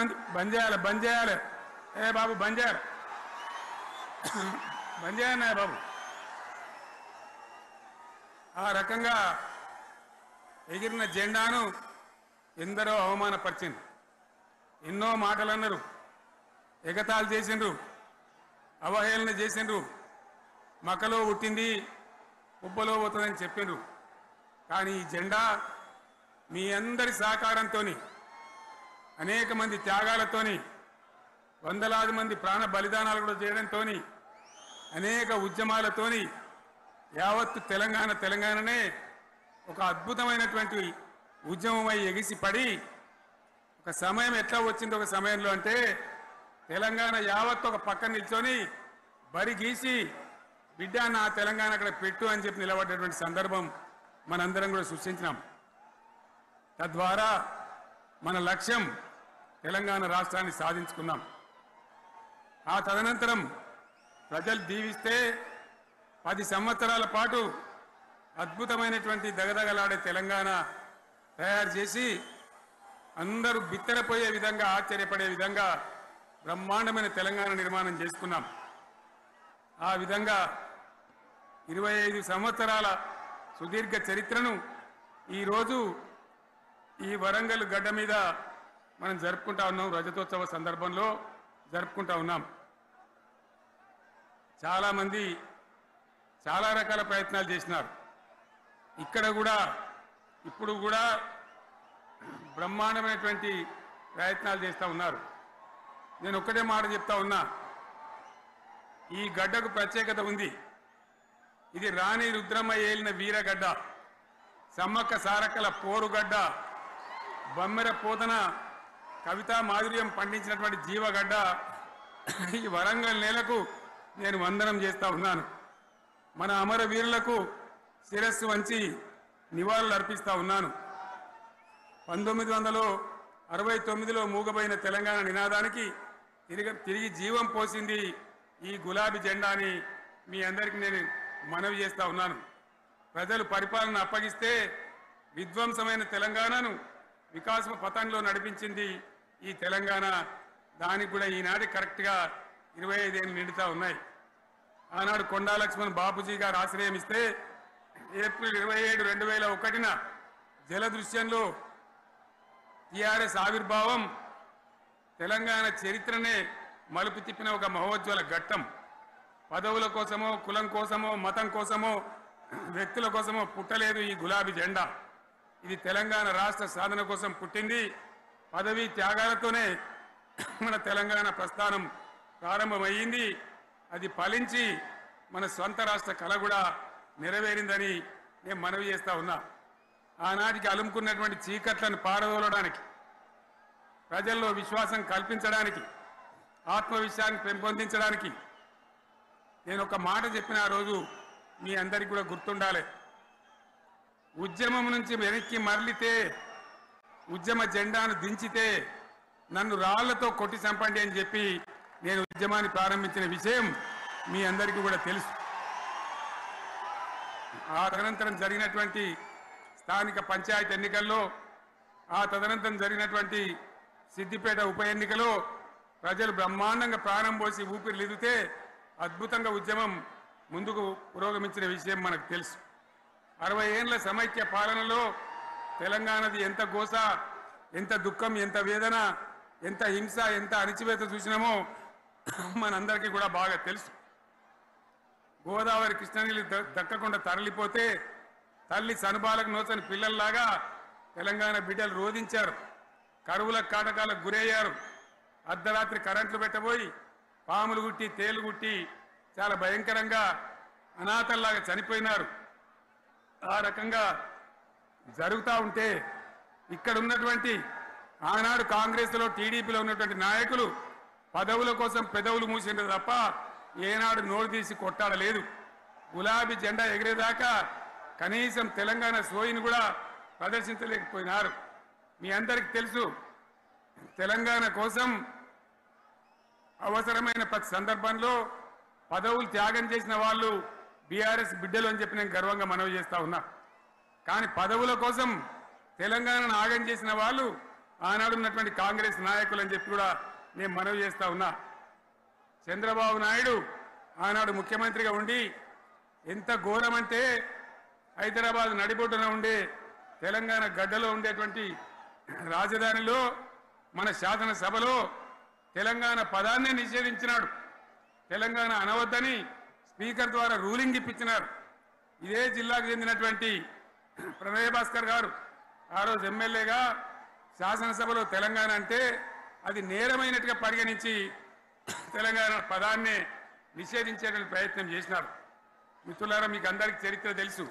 మంది బంద్ చేయాలి ఏ బాబు బంద్ చేయాలి బాబు ఆ రకంగా ఎగిరిన జెండాను ఎందరో అవమానపరిచింది, ఎన్నో మాటలు అన్నారు, ఎగతాళి చేసిండ్రు, అవహేళన చేసిండ్రు, మకలో పుట్టింది ఉబ్బలో పోతుందని చెప్పిండ్రు. కానీ ఈ జెండా మీ అందరి సహకారంతో, అనేక మంది త్యాగాలతోని, వందలాది మంది ప్రాణ బలిదానాలు కూడా చేయడంతో, అనేక ఉద్యమాలతోని యావత్తు తెలంగాణనే ఒక అద్భుతమైనటువంటి ఉద్యమమై ఎగిసిపడి ఒక సమయం ఎట్లా వచ్చింది, ఒక సమయంలో అంటే తెలంగాణ యావత్తు ఒక పక్కన నిల్చొని బరి గీసి బిడ్డ నా తెలంగాణ అక్కడ పెట్టు అని చెప్పి నిలబడ్డటువంటి సందర్భం మనందరం కూడా సృష్టించినాం. తద్వారా మన లక్ష్యం తెలంగాణ రాష్ట్రాన్ని సాధించుకున్నాం. ఆ తదనంతరం ప్రజలు దీవిస్తే 10 సంవత్సరాల పాటు అద్భుతమైనటువంటి దగదగలాడే తెలంగాణ తయారు చేసి అందరూ బిత్తరపోయే విధంగా, ఆశ్చర్యపడే విధంగా బ్రహ్మాండమైన తెలంగాణ నిర్మాణం చేసుకున్నాం. ఆ విధంగా 25 సంవత్సరాల సుదీర్ఘ చరిత్రను ఈరోజు ఈ వరంగల్ గడ్డ మీద మనం జరుపుకుంటా ఉన్నాం. రజతోత్సవ సందర్భంలో జరుపుకుంటా ఉన్నాం. చాలామంది చాలా రకాల ప్రయత్నాలు చేసినారు. ఇక్కడ కూడా ఇప్పుడు కూడా బ్రహ్మాండమైనటువంటి ప్రయత్నాలు చేస్తూ ఉన్నారు. నేను ఒక్కటే మాట చెప్తా ఉన్నా, ఈ గడ్డకు ప్రత్యేకత ఉంది. ఇది రాణి రుద్రమ్మ ఏలిన వీరగడ్డ, సమ్మక్క సారక్కల పోరుగడ్డ, బమ్మెర పోతన కవితా మాధుర్యం పండించినటువంటి జీవగడ్డ. ఈ వరంగల్ నేలకు నేను వందనం చేస్తా ఉన్నాను. మన అమరవీరులకు శిరస్సు వంచి నివాళులు అర్పిస్తా ఉన్నాను. 1969లో మూగబోయిన తెలంగాణ నినాదానికి తిరిగి జీవం పోసింది ఈ గులాబీ జెండాని మీ అందరికీ నేను మనవి చేస్తా ఉన్నాను. ప్రజలు పరిపాలన అప్పగిస్తే విధ్వంసమైన తెలంగాణను వికాస పథంలో నడిపించింది ఈ తెలంగాణ. దానికి కూడా ఈనాటి కరెక్ట్గా 25 ఏళ్ళు నిండుతా ఉన్నాయి. ఆనాడు కొండా లక్ష్మణ్ బాపూజీ గారు ఆశ్రయం ఇస్తే ఏప్రిల్ 27, 2001న జలదృశ్యంలో టీఆర్ఎస్ ఆవిర్భావం తెలంగాణ చరిత్రనే మలుపు తిప్పిన ఒక మహోజ్వల ఘట్టం. పదవుల కోసమో, కులం కోసమో, మతం కోసమో, వ్యక్తుల కోసమో పుట్టలేదు ఈ గులాబీ జెండా. ఇది తెలంగాణ రాష్ట్ర సాధన కోసం పుట్టింది. పదవీ త్యాగాలతోనే మన తెలంగాణ ప్రస్థానం ప్రారంభమయ్యింది. అది ఫలించి మన స్వంత రాష్ట్ర కళ కూడా నెరవేరిందని నేను మనవి చేస్తా ఉన్నా. ఆనాటికి అలుముకున్నటువంటి చీకట్లను పారదోలడానికి, ప్రజల్లో విశ్వాసం కల్పించడానికి, ఆత్మవిశ్వాసాన్ని పెంపొందించడానికి నేను ఒక మాట చెప్పిన ఆ రోజు మీ అందరికీ కూడా గుర్తుండాలి. ఉద్యమం నుంచి వెనక్కి మరలితే, ఉద్యమ జెండాను దించితే నన్ను రాళ్లతో కొట్టి చంపండి అని చెప్పి నేను ఉద్యమాన్ని ప్రారంభించిన విషయం మీ అందరికీ కూడా తెలుసు. ఆ తదనంతరం జరిగినటువంటి స్థానిక పంచాయతీ ఎన్నికల్లో, ఆ తదనంతరం జరిగినటువంటి సిద్దిపేట ఉప ఎన్నికలో ప్రజలు బ్రహ్మాండంగా ప్రాణం పోసి ఊపిరిలిదితే అద్భుతంగా ఉద్యమం ముందుకు పురోగమించిన విషయం మనకు తెలుసు. 60 ఏళ్ల సమైక్య పాలనలో తెలంగాణది ఎంత గోస, ఎంత దుఃఖం, ఎంత వేదన, ఎంత హింస, ఎంత అణిచివేత చూసినామో మనందరికీ కూడా బాగా తెలుసు. గోదావరి కృష్ణనీళ్ళు దక్కకుండా తరలిపోతే తల్లి సనుబాలకు నోచని పిల్లల్లాగా తెలంగాణ బిడ్డలు రోధించారు. కరువుల కాటకాలకు గురయ్యారు. అర్ధరాత్రి కరెంట్లు పెట్టబోయి పాములు గుట్టి, తేలు గుట్టి చాలా భయంకరంగా అనాథల్లాగా చనిపోయినారు. ఆ రకంగా జరుగుతూ ఉంటే ఇక్కడ ఉన్నటువంటి ఆనాడు కాంగ్రెస్లో, టీడీపీలో ఉన్నటువంటి నాయకులు పదవుల కోసం పెదవులు మూసిండ్రు తప్ప ఏనాడు నోరు తీసి కొట్టాడలేదు. గులాబీ జెండా ఎగిరేదాకా కనీసం తెలంగాణ సోయిని కూడా ప్రదర్శించలేకపోయినారు. మీ అందరికీ తెలుసు, తెలంగాణ కోసం అవసరమైన ప్రతి సందర్భంలో పదవులు త్యాగం చేసిన వాళ్ళు బీఆర్ఎస్ బిడ్డలు అని చెప్పి నేను గర్వంగా మనవి చేస్తా ఉన్నా. కానీ పదవుల కోసం తెలంగాణను ఆగం చేసిన వాళ్ళు ఆనాడున్నటువంటి కాంగ్రెస్ నాయకులు అని చెప్పి కూడా నేను మనవి చేస్తా ఉన్నా. చంద్రబాబు నాయుడు ఆనాడు ముఖ్యమంత్రిగా ఉండి ఎంత ఘోరమంటే హైదరాబాద్ నడిబొడ్డున ఉండే తెలంగాణ గడ్డలో ఉండేటువంటి రాజధానిలో మన శాసనసభలో తెలంగాణ పదాన్ని నిషేధించినాడు. తెలంగాణ అనవద్దని స్పీకర్ ద్వారా రూలింగ్ ఇప్పించినారు. ఇదే జిల్లాకు చెందినటువంటి ప్రణయ్ భాస్కర్ గారు ఆ రోజు ఎమ్మెల్యేగా శాసనసభలో తెలంగాణ అంటే అది నేరమైనట్టుగా పరిగణించి తెలంగాణ పదాన్ని నిషేధించేటువంటి ప్రయత్నం చేసినారు. మిత్రులారా, మీకు అందరికీ చరిత్ర తెలుసు.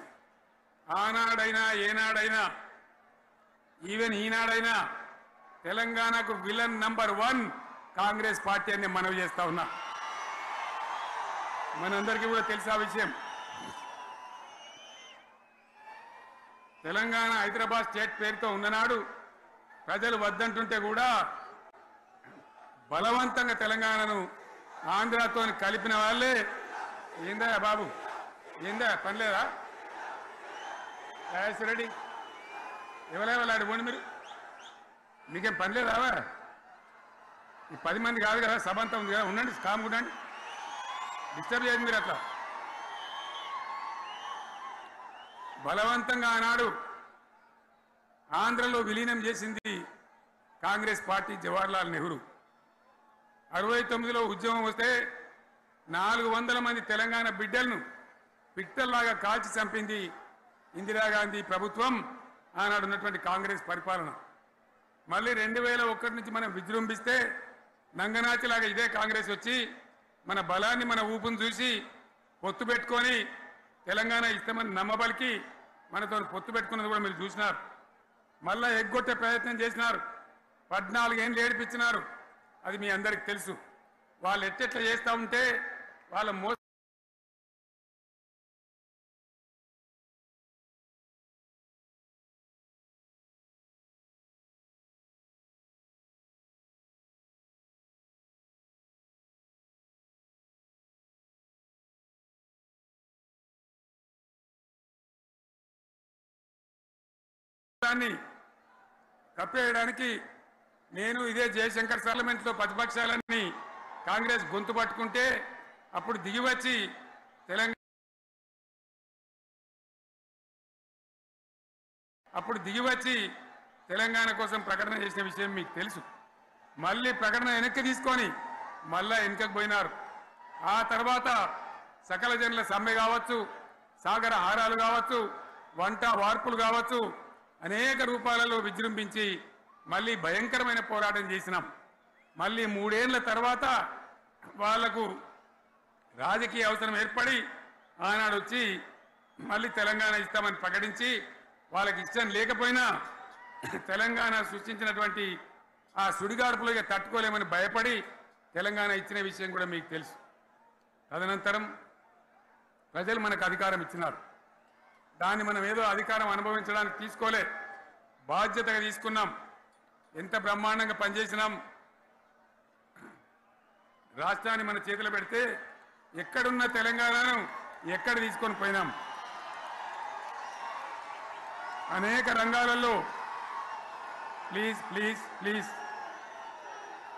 ఆనాడైనా ఏనాడైనా ఈవెన్ ఈనాడైనా తెలంగాణకు విలన్ నంబర్ 1 కాంగ్రెస్ పార్టీ అని మనవి చేస్తా ఉన్నా. మనందరికీ కూడా తెలుసా విషయం. తెలంగాణ హైదరాబాద్ స్టేట్ పేరుతో ఉన్ననాడు ప్రజలు వద్దంటుంటే కూడా బలవంతంగా తెలంగాణను ఆంధ్రాతో కలిపిన వాళ్ళే. ఏందా బాబు, ఏందా పనిలేదా? రెడ్డి ఎవరెవరు పోండి, మీకేం పనిలేదా? ఈ 10 మంది కాదు కదా, సభ అంతా ఉంది కదా, ఉండండి, కామ్ ఉండండి, డిస్టర్బ్ చేయండి మీరు. అట్లా బలవంతంగా ఆనాడు ఆంధ్రలో విలీనం చేసింది కాంగ్రెస్ పార్టీ, జవహర్లాల్ నెహ్రూ. 69లో ఉద్యమం వస్తే 400 మంది తెలంగాణ బిడ్డలను పిట్టల్లాగా కాల్చి చంపింది ఇందిరాగాంధీ ప్రభుత్వం, ఆనాడు ఉన్నటువంటి కాంగ్రెస్ పరిపాలన. మళ్ళీ 2001 నుంచి మనం విజృంభిస్తే నంగనాచిలాగా ఇదే కాంగ్రెస్ వచ్చి మన బలాన్ని, మన ఊపును చూసి పొత్తు పెట్టుకొని తెలంగాణ ఇస్తామని నమ్మబలికి మనతో పొత్తు పెట్టుకున్నది కూడా మీరు చూసినారు. మళ్ళా ఎగ్గొట్టే ప్రయత్నం చేసినారు. 14 ఏళ్ళు ఏడిపించినారు. అది మీ అందరికి తెలుసు. వాళ్ళు ఎట్టెట్లా చేస్తూ ఉంటే వాళ్ళ కప్పేయడానికి నేను ఇదే జయశంకర్ పార్లమెంట్లో ప్రతిపక్షాలన్నీ కాంగ్రెస్ గొంతు పట్టుకుంటే అప్పుడు దిగివచ్చి తెలంగాణ కోసం ప్రకటన చేసిన విషయం మీకు తెలుసు. మళ్ళీ ప్రకటన వెనక్కి తీసుకొని మళ్ళా వెనకకు పోయినారు. ఆ తర్వాత సకల జనుల సమ్మె కావచ్చు, సాగర హారాలు కావచ్చు, వంట వార్పులు కావచ్చు, అనేక రూపాలలో విజృంభించి మళ్ళీ భయంకరమైన పోరాటం చేసినాం. మళ్ళీ 3 ఏళ్ల తర్వాత వాళ్లకు రాజకీయ అవసరం ఏర్పడి ఆనాడు వచ్చి మళ్ళీ తెలంగాణ ఇస్తామని ప్రకటించి వాళ్ళకి ఇష్టం లేకపోయినా తెలంగాణ సృష్టించినటువంటి ఆ సుడిగాడుపులుగా తట్టుకోలేమని భయపడి తెలంగాణ ఇచ్చిన విషయం కూడా మీకు తెలుసు. తదనంతరం ప్రజలు మనకు అధికారం ఇచ్చినారు. దాన్ని మనం ఏదో అధికారం అనుభవించడానికి తీసుకోలే, బాధ్యతగా తీసుకున్నాం. ఎంత బ్రహ్మాండంగా పనిచేసినాం. రాష్ట్రాన్ని మన చేతిలో పెడితే ఎక్కడున్న తెలంగాణను ఎక్కడ తీసుకొని పోయినాం. అనేక రంగాలలో please please please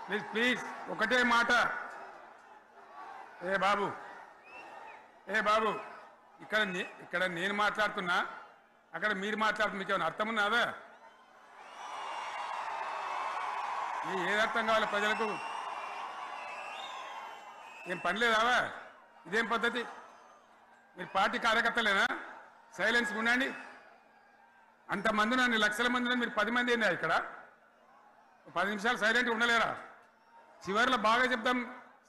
please please ఒకటే మాట. ఏ బాబు ఇక్కడ నేను మాట్లాడుతున్నా, అక్కడ మీరు మాట్లాడుతున్నా, మీకు ఏమైనా అర్థం ఉన్నదా? ఏది అర్థం కావాలి ప్రజలకు? ఏం పని లేదావా? ఇదేం పద్ధతి? మీరు పార్టీ కార్యకర్తలేనా? సైలెన్స్గా ఉండండి. అంతమంది నన్ను లక్షల మంది, మీరు 10 మంది ఏందా ఇక్కడ? 10 నిమిషాలు సైలెంట్గా ఉండలేరా? చివరిలో బాగా చెప్తాం,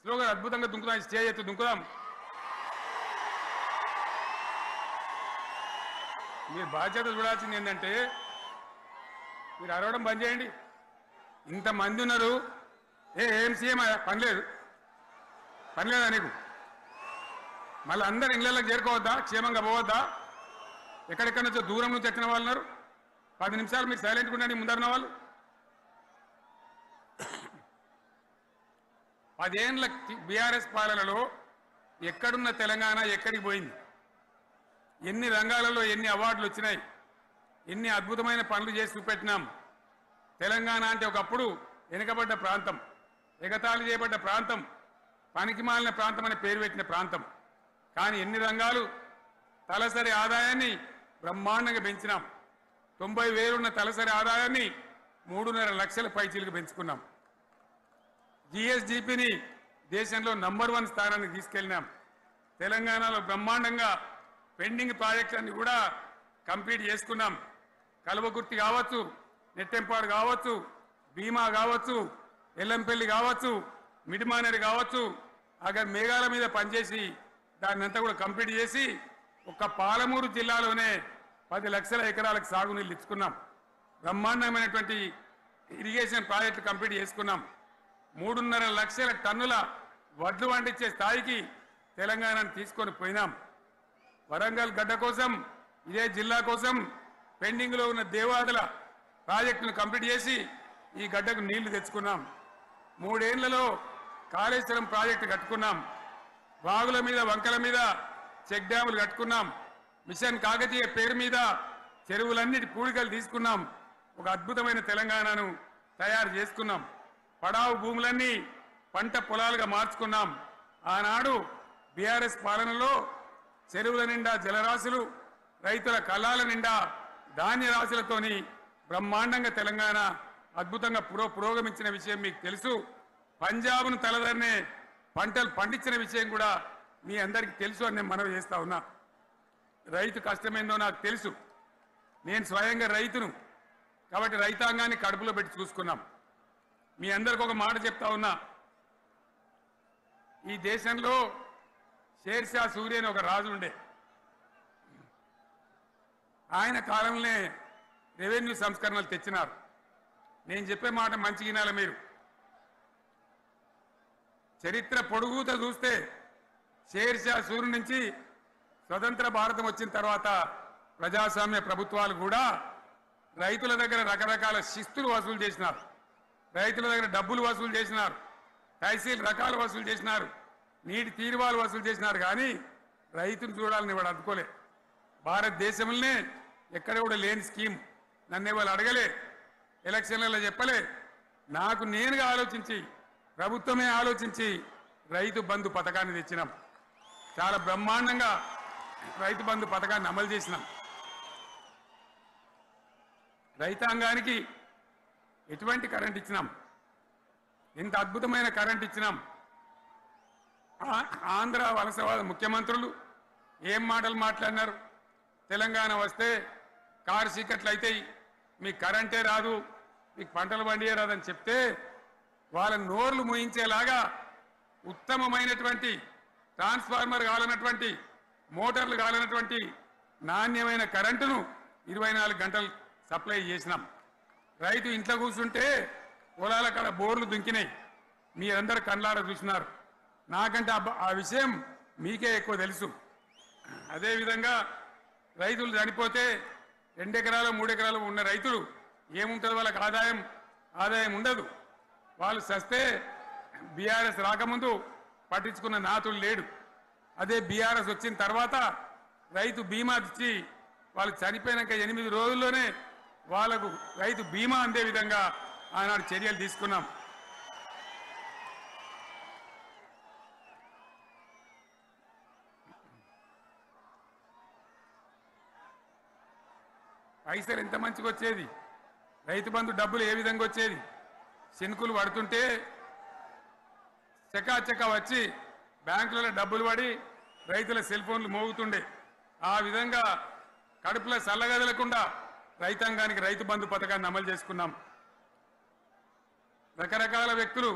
స్లోగా అద్భుతంగా దుంకుదాం, స్టేజ్ ఎత్తు దుంకుదాం. మీరు బాధ్యత చూడాల్సింది ఏంటంటే మీరు అరవడం బంద్ చేయండి. ఇంతమంది ఉన్నారు, ఏం సీఎం పనిలేదా నీకు? మళ్ళీ అందరు ఇళ్ళకి చేరుకోవద్దా? క్షేమంగా పోవద్దా? ఎక్కడెక్కడి నుంచో దూరం నుంచి వచ్చిన వాళ్ళు ఉన్నారు. 10 నిమిషాలు మీరు సైలెంట్గా ఉండండి. ముందరున్న వాళ్ళు 10 ఏళ్ళ బీఆర్ఎస్ పాలనలో ఎక్కడున్న తెలంగాణ ఎక్కడికి పోయింది? ఎన్ని రంగాలలో ఎన్ని అవార్డులు వచ్చినాయి? ఎన్ని అద్భుతమైన పనులు చేసి చూపెట్టినాం? తెలంగాణ అంటే ఒకప్పుడు వెనుకబడ్డ ప్రాంతం, ఎగతాళి చేయబడ్డ ప్రాంతం, పనికిమాలిన ప్రాంతం అనే పేరు పెట్టిన ప్రాంతం. కానీ ఎన్ని రంగాలు తలసరి ఆదాయాన్ని బ్రహ్మాండంగా పెంచినాం. 90,000 ఉన్న తలసరి ఆదాయాన్ని 3.5 లక్షల పైచీలకు పెంచుకున్నాం. జిఎస్డిపిని దేశంలో నంబర్ 1 స్థానానికి తీసుకెళ్ళినాం. తెలంగాణలో బ్రహ్మాండంగా పెండింగ్ ప్రాజెక్టులన్నీ కూడా కంప్లీట్ చేసుకున్నాం. కల్వకుర్తి కావచ్చు, నెట్టెంపాడు కావచ్చు, భీమా కావచ్చు, ఎల్లంపల్లి కావచ్చు, మిడిమానేరు కావచ్చు, అక్కడ మేఘాల మీద పనిచేసి దాన్నంతా కూడా కంప్లీట్ చేసి ఒక్క పాలమూరు జిల్లాలోనే 10 లక్షల ఎకరాలకు సాగునీళ్ళు ఇచ్చుకున్నాం. బ్రహ్మాండమైనటువంటి ఇరిగేషన్ ప్రాజెక్టు కంప్లీట్ చేసుకున్నాం. 3.5 లక్షల టన్నుల వడ్లు పండించే స్థాయికి తెలంగాణను తీసుకొని పోయినాం. వరంగల్ గడ్డ కోసం, ఇదే జిల్లా కోసం పెండింగ్లో ఉన్న దేవాదుల ప్రాజెక్టును కంప్లీట్ చేసి ఈ గడ్డకు నీళ్లు తెచ్చుకున్నాం. 3 ఏళ్లలో కాళేశ్వరం ప్రాజెక్టు కట్టుకున్నాం. వాగుల మీద, వంకల మీద చెక్ డ్యాములు కట్టుకున్నాం. మిషన్ కాకతీయ పేరు మీద చెరువులన్నిటి పూడికలు తీసుకున్నాం. ఒక అద్భుతమైన తెలంగాణను తయారు చేసుకున్నాం. పడావు భూములన్నీ పంట పొలాలుగా మార్చుకున్నాం. ఆనాడు బీఆర్ఎస్ పాలనలో చెరువుల నిండా జలరాశులు, రైతుల కళ్ళాల నిండా ధాన్య రాశులతోని బ్రహ్మాండంగా తెలంగాణ అద్భుతంగా పురోగమించిన విషయం మీకు తెలుసు. పంజాబ్ను తలదన్నే పంటలు పండించిన విషయం కూడా మీ అందరికీ తెలుసు అని నేను మనవి చేస్తా ఉన్నా. రైతు కష్టమేందో నాకు తెలుసు. నేను స్వయంగా రైతును కాబట్టి రైతాంగాన్ని కడుపులో పెట్టి చూసుకున్నాం. మీ అందరికి ఒక మాట చెప్తా ఉన్నా. ఈ దేశంలో షేర్షా సూరి అని ఒక రాజు ఉండే. ఆయన కాలంలోనే రెవెన్యూ సంస్కరణలు తెచ్చినారు. నేను చెప్పే మాట మంచి వినాలి మీరు. చరిత్ర పొడుగుతో చూస్తే షేర్షా సూరి నుంచి స్వతంత్ర భారతం వచ్చిన తర్వాత ప్రజాస్వామ్య ప్రభుత్వాలు కూడా రైతుల దగ్గర రకరకాల శిస్తులు వసూలు చేసినారు. రైతుల దగ్గర డబ్బులు వసూలు చేసినారు. తహసీల్ రకాలు వసూలు చేసినారు. నీటి తీరువాలు వసూలు చేసినారు. కానీ రైతును చూడాలని వాడు అందుకోలే. భారతదేశంలోనే ఎక్కడ కూడా లేని స్కీమ్. నన్ను వాళ్ళు అడగలే, ఎలక్షన్లలో చెప్పలే. నాకు నేనుగా ఆలోచించి, ప్రభుత్వమే ఆలోచించి రైతు బంధు పథకాన్ని తెచ్చినాం. చాలా బ్రహ్మాండంగా రైతు బంధు పథకాన్ని అమలు చేసినాం. రైతాంగానికి ఎటువంటి కరెంట్ ఇచ్చినాం, ఎంత అద్భుతమైన కరెంట్ ఇచ్చినాం. ఆంధ్ర వలసవాద ముఖ్యమంత్రులు ఏం మాటలు మాట్లాడినారు. తెలంగాణ వస్తే కారు చీకట్లు అవుతాయి, మీకు కరెంటే రాదు, మీకు పంటలు పండియే రాదని చెప్తే వాళ్ళ నోర్లు మూయించేలాగా ఉత్తమమైనటువంటి ట్రాన్స్ఫార్మర్ కావాలన్నటువంటి, మోటార్లు కావాలన్నటువంటి నాణ్యమైన కరెంటును 24 గంటలు సప్లై చేసినాం. రైతు ఇంట్లో కూర్చుంటే పొలాల కాడ బోర్లు దుంకినాయి. మీరందరూ కళ్ళారా చూసినారు. నాకంటే ఆ విషయం మీకే ఎక్కువ తెలుసు. అదేవిధంగా రైతులు చనిపోతే 2 ఎకరాలు 3 ఎకరాలు ఉన్న రైతులు ఏముంటుంది, వాళ్ళకి ఆదాయం ఉండదు. వాళ్ళు సస్తే బీఆర్ఎస్ రాకముందు పట్టించుకున్న నాతులు లేడు. అదే బీఆర్ఎస్ వచ్చిన తర్వాత రైతు బీమా ఇచ్చి వాళ్ళు చనిపోయినాక 8 రోజుల్లోనే వాళ్లకు రైతు బీమా అందే విధంగా ఆనాడు చర్యలు తీసుకున్నాం. పైసలు ఎంత మంచిగా వచ్చేది, రైతు బంధు డబ్బులు ఏ విధంగా వచ్చేది. శనుకులు పడుతుంటే చకాచకా వచ్చి బ్యాంకులలో డబ్బులు పడి రైతుల సెల్ ఫోన్లు మోగుతుండే. ఆ విధంగా కడుపులో చల్లగదలకుండా రైతాంగానికి రైతు బంధు పథకాన్ని అమలు చేసుకున్నాం. రకరకాల వ్యక్తులు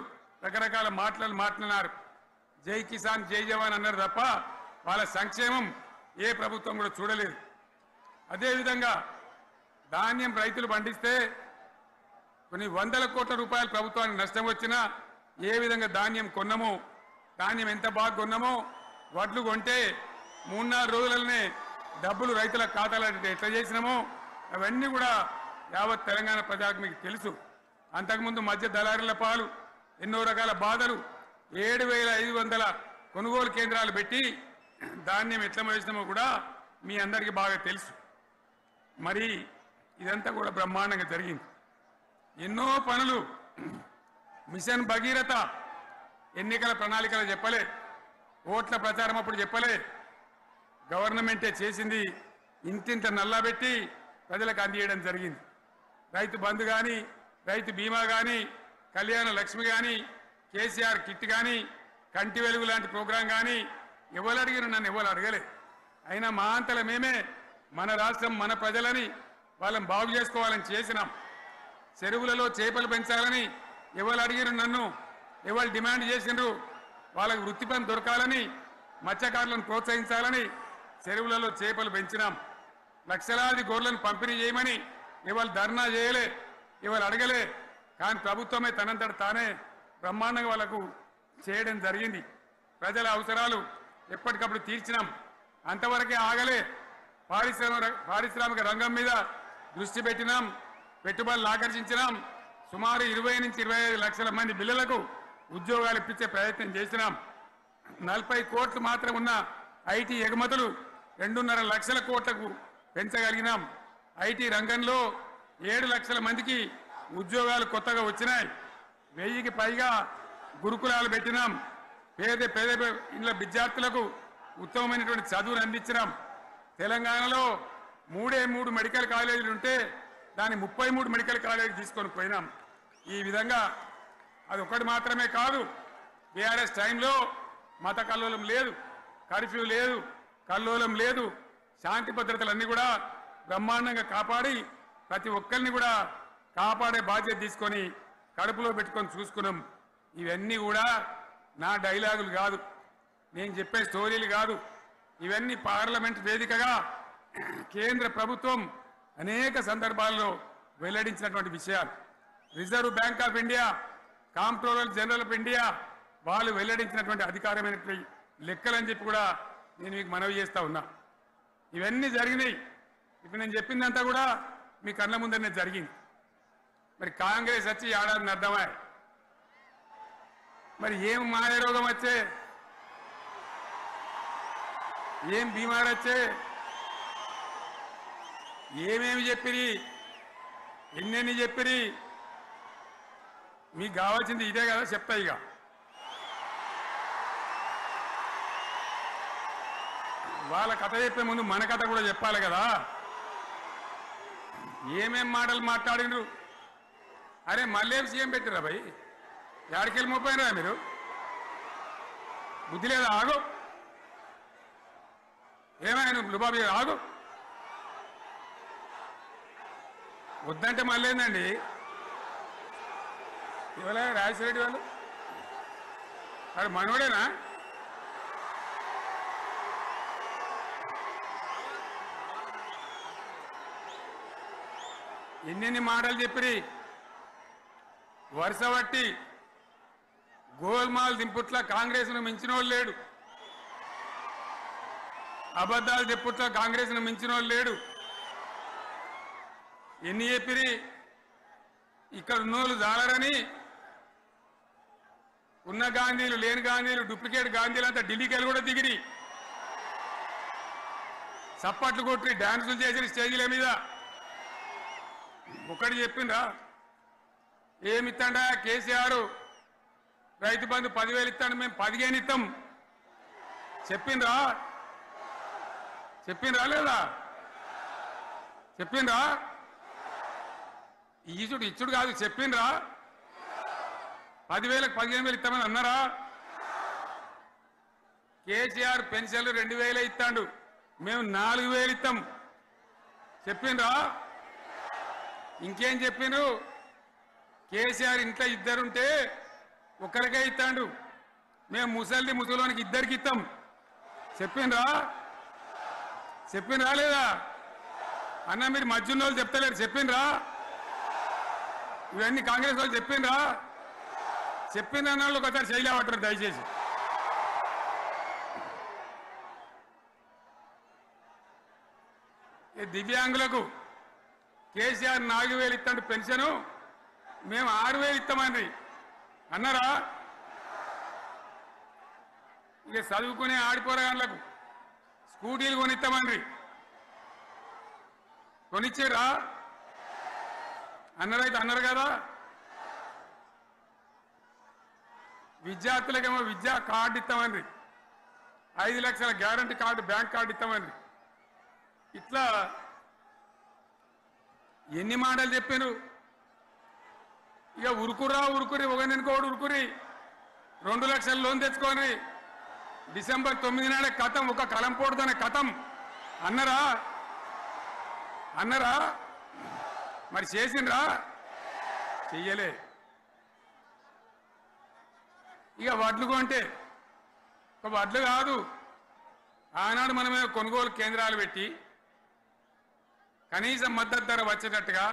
రకరకాల మాట్లాడినారు. జై కిసాన్ జై జవాన్ అన్నారు తప్ప వాళ్ళ సంక్షేమం ఏ ప్రభుత్వం కూడా చూడలేదు. అదేవిధంగా ధాన్యం రైతులు పండిస్తే కొన్ని 100ల కోట్ల రూపాయలు ప్రభుత్వానికి నష్టం వచ్చినా ఏ విధంగా ధాన్యం కొన్నామో, ధాన్యం ఎంత బాగా కొన్నామో, వడ్లు కొంటే 3-4 రోజులనే డబ్బులు రైతుల ఖాతాలో ఎట్లా చేసినామో అవన్నీ కూడా యావత్ తెలంగాణ ప్రజలకు మీకు తెలుసు. అంతకుముందు మధ్య దళారుల పాలు, ఎన్నో రకాల బాధలు, 7,500 కొనుగోలు కేంద్రాలు పెట్టి ధాన్యం ఎట్లా వేసినామో కూడా మీ అందరికీ బాగా తెలుసు. మరి ఇదంతా కూడా బ్రహ్మాండంగా జరిగింది. ఎన్నో పనులు మిషన్ భగీరథ ఎన్నికల ప్రణాళికలు చెప్పలే, ఓట్ల ప్రచారం అప్పుడు చెప్పలే, గవర్నమెంటే చేసింది. ఇంతింత నల్లబెట్టి ప్రజలకు అందియడం జరిగింది. రైతు బంధు కానీ, రైతు బీమా కానీ, కళ్యాణ లక్ష్మి కానీ, కేసీఆర్ కిట్ కానీ, కంటి వెలుగు లాంటి ప్రోగ్రాం కానీ ఎవరు అడిగిన నన్ను ఎవరు అడగలే. అయినా మా అంతల మేమే మన రాష్ట్రం మన ప్రజలని వాళ్ళని బాగు చేసుకోవాలని చేసినాం. చెరువులలో చేపలు పెంచాలని ఎవరు అడిగిన నన్ను ఎవరు డిమాండ్ చేసిండ్రు. వాళ్ళకు వృత్తి పని దొరకాలని, మత్స్యకారులను ప్రోత్సహించాలని చెరువులలో చేపలు పెంచినాం. లక్షలాది గొర్రెలను పంపిణీ చేయమని ఎవరు ధర్నా చేయలే, ఎవరు అడగలే. కానీ ప్రభుత్వమే తనంతట తానే బ్రహ్మాండంగా వాళ్ళకు చేయడం జరిగింది. ప్రజల అవసరాలు ఎప్పటికప్పుడు తీర్చినాం. అంతవరకే ఆగలే. పారిశ్రామిక రంగం మీద దృష్టి పెట్టినాం, పెట్టుబడులు ఆకర్షించినాం. సుమారు 20 నుంచి 25 లక్షల మంది పిల్లలకు ఉద్యోగాలు ఇప్పించే ప్రయత్నం చేసినాం. 40 కోట్లు మాత్రం ఉన్న ఐటీ ఎగుమతులు 2.5 లక్షల కోట్లకు పెంచగలిగినాం. ఐటీ రంగంలో 7 లక్షల మందికి ఉద్యోగాలు కొత్తగా వచ్చినాయి. 1000కి పైగా గురుకులాలు పెట్టినాం. పేద ఇండ్ల విద్యార్థులకు ఉత్తమమైనటువంటి చదువును అందించినాం. తెలంగాణలో 3 మెడికల్ కాలేజీలు ఉంటే దాన్ని 33 మెడికల్ కాలేజీలు తీసుకొని పోయినాం. ఈ విధంగా అది ఒకటి మాత్రమే కాదు. బీఆర్ఎస్ టైంలో మత కల్లోలం లేదు, కర్ఫ్యూ లేదు, కల్లోలం లేదు. శాంతి భద్రతలన్నీ కూడా బ్రహ్మాండంగా కాపాడి ప్రతి ఒక్కరిని కూడా కాపాడే బాధ్యత తీసుకొని కడుపులో పెట్టుకొని చూసుకున్నాం. ఇవన్నీ కూడా నా డైలాగులు కాదు, నేను చెప్పే స్టోరీలు కాదు. ఇవన్నీ పార్లమెంట్ వేదికగా కేంద్ర ప్రభుత్వం అనేక సందర్భాల్లో వెల్లడించినటువంటి విషయాలు. Reserve bank of India, comptroller general of India వాళ్ళు వెల్లడించినటువంటి అధికారమైనటువంటి లెక్కలని చెప్పి కూడా నేను మీకు మనవి చేస్తా ఉన్నా. ఇవన్నీ జరిగినాయి. ఇప్పుడు నేను చెప్పిందంతా కూడా మీ కళ్ళ ముందరనే జరిగింది. మరి కాంగ్రెస్ వచ్చి ఏడాది అర్థమా? మరి ఏం మాయ రోగం వచ్చే, ఏం బీమారు వచ్చే, ఏమేమి చెప్పిరి, ఎన్నెన్ని చెప్పిరి, మీకు కావాల్సింది ఇదే కదా. చెప్తా ఇక వాళ్ళ కథ చెప్పే ముందు మన కథ కూడా చెప్పాలి కదా. ఏమేం మాటలు మాట్లాడినరు. అరే మళ్ళీ సీఎం పెట్టిరా భయ్, ఎక్కడికెళ్ళి మోపోయినరా మీరు? బుద్ధి లేదా? ఆగు. ఏమైనా లుబాబీ ఆగు. వద్దంటే మళ్ళీ ఏందండి ఇవాళ రాజశేఖరెడ్డి వాళ్ళు వాడు మనోడేనా? ఎన్నెన్ని మాటలు చెప్పిరి. వరుస బట్టి గోల్మాల్ దింపుట్ల కాంగ్రెస్ను మించిన వాళ్ళు లేడు, అబద్ధాలు దింపుట్ల కాంగ్రెస్ను మించిన వాళ్ళు లేడు. ఎన్ని చెప్పిరి. ఇక్కడ ఉన్నోళ్ళు జాలరని ఉన్న గాంధీలు లేని గాంధీలు డూప్లికేట్ గాంధీలు అంతా ఢిల్లీకి వెళ్ళి కూడా దిగిరి, చప్పట్లు కొట్టి డాన్సులు చేసిన స్టేజీల మీద. ఒకటి చెప్పిండ్రా, ఏమిత్తాడా కేసీఆర్ రైతు బంధు 10,000 ఇస్తాడు, మేము 15 ఇస్తాం చెప్పిండ్రా? చెప్పిండ్రా లేదా? చెప్పిండ్రా? ఇచ్చుడు కాదు, చెప్పిండ్రా? 10,000కి 15,000 ఇస్తామని అన్నారా? కేసీఆర్ పెన్షన్లు 2,000 ఇస్తాడు, మేము 4,000 ఇస్తాం చెప్పిండ్రా? ఇంకేం చెప్పిండ్రు? కేసీఆర్ ఇంట్లో ఇద్దరుంటే ఒక్కరికే ఇస్తాడు, మేము ముసలోనికి 2కి ఇస్తాం చెప్పిండ్రా? చెప్పిండ్రా లేదా? అన్న మీరు మధ్యన్న వాళ్ళు చెప్తలేరు, చెప్పిండ్రా? ఇవన్నీ కాంగ్రెస్ వాళ్ళు చెప్పిండ్రా? చెప్పిండ్రా అన్న వాళ్ళు ఒకసారి శైలి పట్టరు దయచేసి. దివ్యాంగులకు కేసీఆర్ 4,000 ఇస్తాడు పెన్షను, మేము 6,000 ఇస్తామండి అన్నారా? ఇక చదువుకునే ఆడిపోరగాళ్ళకు స్కూటీలు కొనిస్తామండ్రి, కొనిచ్చారా? అన్నారైతే అన్నారు కదా. విద్యార్థులకేమో విద్యా కార్డు ఇస్తామని, 5 లక్షల గ్యారంటీ కార్డు, బ్యాంక్ కార్డు ఇస్తామని, ఇట్లా ఎన్ని మాటలు చెప్పారు. ఇక ఉరుకురి ఒకరినికోడు ఉరుకురి 2 లక్షల లోన్ తెచ్చుకొని డిసెంబర్ 9 నాడే కథం, ఒక కలంపోటుతోనే కథం అన్నరా మరి చేసిండ్రా? చెయ్యలే. ఇక వడ్లు కొంటే ఒక వడ్లు కాదు, ఆనాడు మనమే కొనుగోలు కేంద్రాలు పెట్టి కనీసం మద్దతు ధర వచ్చేటట్టుగా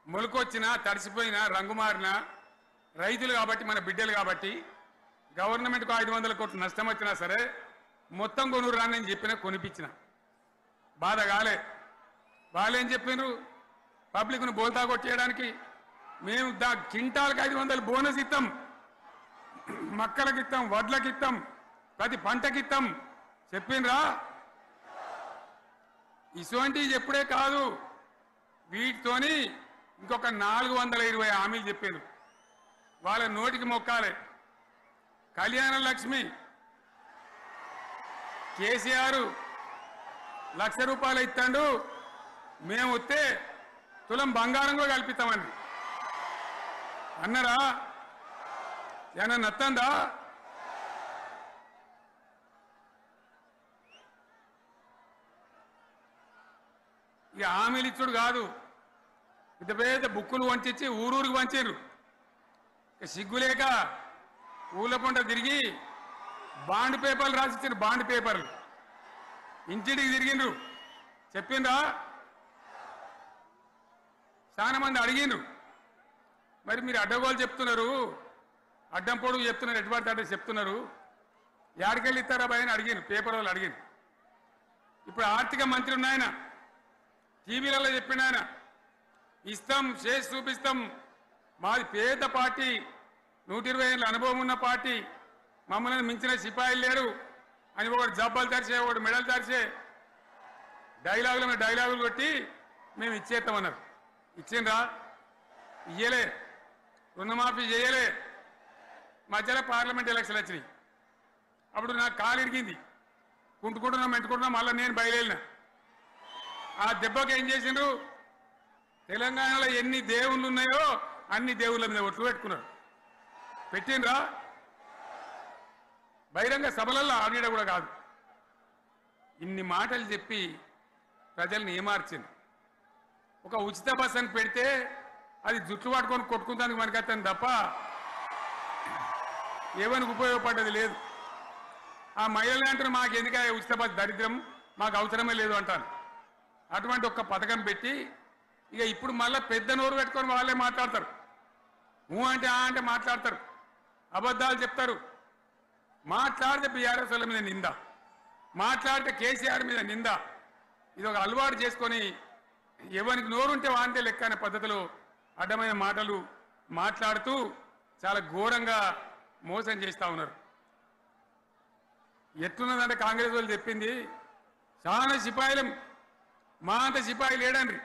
మొలకొచ్చినా తడిసిపోయినా రంగు మారినా రైతులు కాబట్టి మన బిడ్డలు కాబట్టి గవర్నమెంట్కు 500 కోట్లు నష్టం వచ్చినా సరే మొత్తం కొనురు రాని నేను చెప్పినా కొనిపించిన. బాధ కాలే. వాళ్ళేం చెప్పినారు? పబ్లిక్ను బోల్తా కొట్టేయడానికి మేము క్వింటాల్కి 500 బోనస్ ఇస్తాం, మక్కలకి ఇస్తాం, వడ్లకి ఇస్తాం, ప్రతి పంటకి ఇస్తాం చెప్పిండ్రా? ఇటువంటివి చెప్పుడే కాదు, వీటితోని ఇంకొక 420 హామీలు చెప్పారు. వాళ్ళ నోటికి మొక్కాలి. కళ్యాణ లక్ష్మి కేసీఆర్ 1,00,000 రూపాయలు ఇస్తాడు, మేము వస్తే తులం బంగారం కూడా కల్పిస్తామండి అన్నారా? ఏమన్నా నత్తందా? ఇక హామీలు ఇచ్చుడు కాదు, పెద్ద పెద్ద బుక్కులు వంచి ఊరూరికి వంచారు. సిగ్గులేక ఊళ్ళ పంట తిరిగి బాండ్ పేపర్లు రాసిచ్చారు. బాండ్ పేపర్లు ఇంటింటికి తిరిగిండ్రు. చెప్పిండ్రా? చాలా మంది అడిగిండ్రు. మరి మీరు అడ్డగోలు చెప్తున్నారు, అడ్డం పొడుగు చెప్తున్నారు, ఎటువంటి అడ్డ చెప్తున్నారు, యాడికెళ్ళి ఇస్తారా భయ అని అడిగిండ్రు. పేపర్ వాళ్ళు అడిగిండ్రు. ఇప్పుడు ఆర్థిక మంత్రి ఉన్నాయన టీవీలలో చెప్పిన ఆయన, ఇస్తాం చేసి చూపిస్తాం, మాది పేద పార్టీ, 120 ఏళ్ళ అనుభవం ఉన్న పార్టీ, మమ్మల్ని మించిన సిపాయిలు లేరు అని ఒకటి జబ్బలు తెరిచే, ఒకటి మెడలు తెరిచే డైలాగులు కొట్టి మేము ఇచ్చేస్తామన్నారు. ఇచ్చిండ్రా? ఇయ్యలే. రుణమాఫీ చేయలే. మధ్యలో పార్లమెంట్ ఎలక్షన్లు వచ్చినాయి. అప్పుడు నాకు కాలు ఇరిగింది, కుంటుకుంటున్నాం మెంటుకుంటున్నాం, మళ్ళీ నేను బయలుదేరిన. ఆ దెబ్బకి ఏం చేసిండ్రు? తెలంగాణలో ఎన్ని దేవుళ్ళు ఉన్నాయో అన్ని దేవుళ్ళ మీద ఒట్లు పెట్టుకున్నారు. పెట్టిండ్రా? బహిరంగ సభలలో ఆడిడ కూడా కాదు. ఇన్ని మాటలు చెప్పి ప్రజల్ని ఏమార్చింది. ఒక ఉచిత బస్ అని పెడితే అది జుట్లు పట్టుకొని కొట్టుకుంటానికి మనకత్తాను తప్ప ఏమనికి ఉపయోగపడ్డది లేదు. ఆ మహిళలు అంటారు మాకు ఎందుక ఉచిత బస్, దరిద్రం, మాకు అవసరమే లేదు అంటారు. అటువంటి ఒక్క పథకం పెట్టి ఇక ఇప్పుడు మళ్ళీ పెద్ద నోరు పెట్టుకొని వాళ్ళే మాట్లాడతారు. అంటే అంటే మాట్లాడతారు, అబద్ధాలు చెప్తారు. మాట్లాడితే బీఆర్ఎస్ వాళ్ళ మీద నింద, మాట్లాడితే కేసీఆర్ మీద నింద. ఇది ఒక అలవాటు చేసుకొని ఎవరికి నోరుంటే వాంతే లెక్క అనే పద్ధతిలో అడ్డమైన మాటలు మాట్లాడుతూ చాలా ఘోరంగా మోసం చేస్తూ ఉన్నారు. ఎట్లున్నదంటే కాంగ్రెస్ వాళ్ళు చెప్పింది, చాలా సిపాయిలం, మా అంత సిపాయి లేడండి.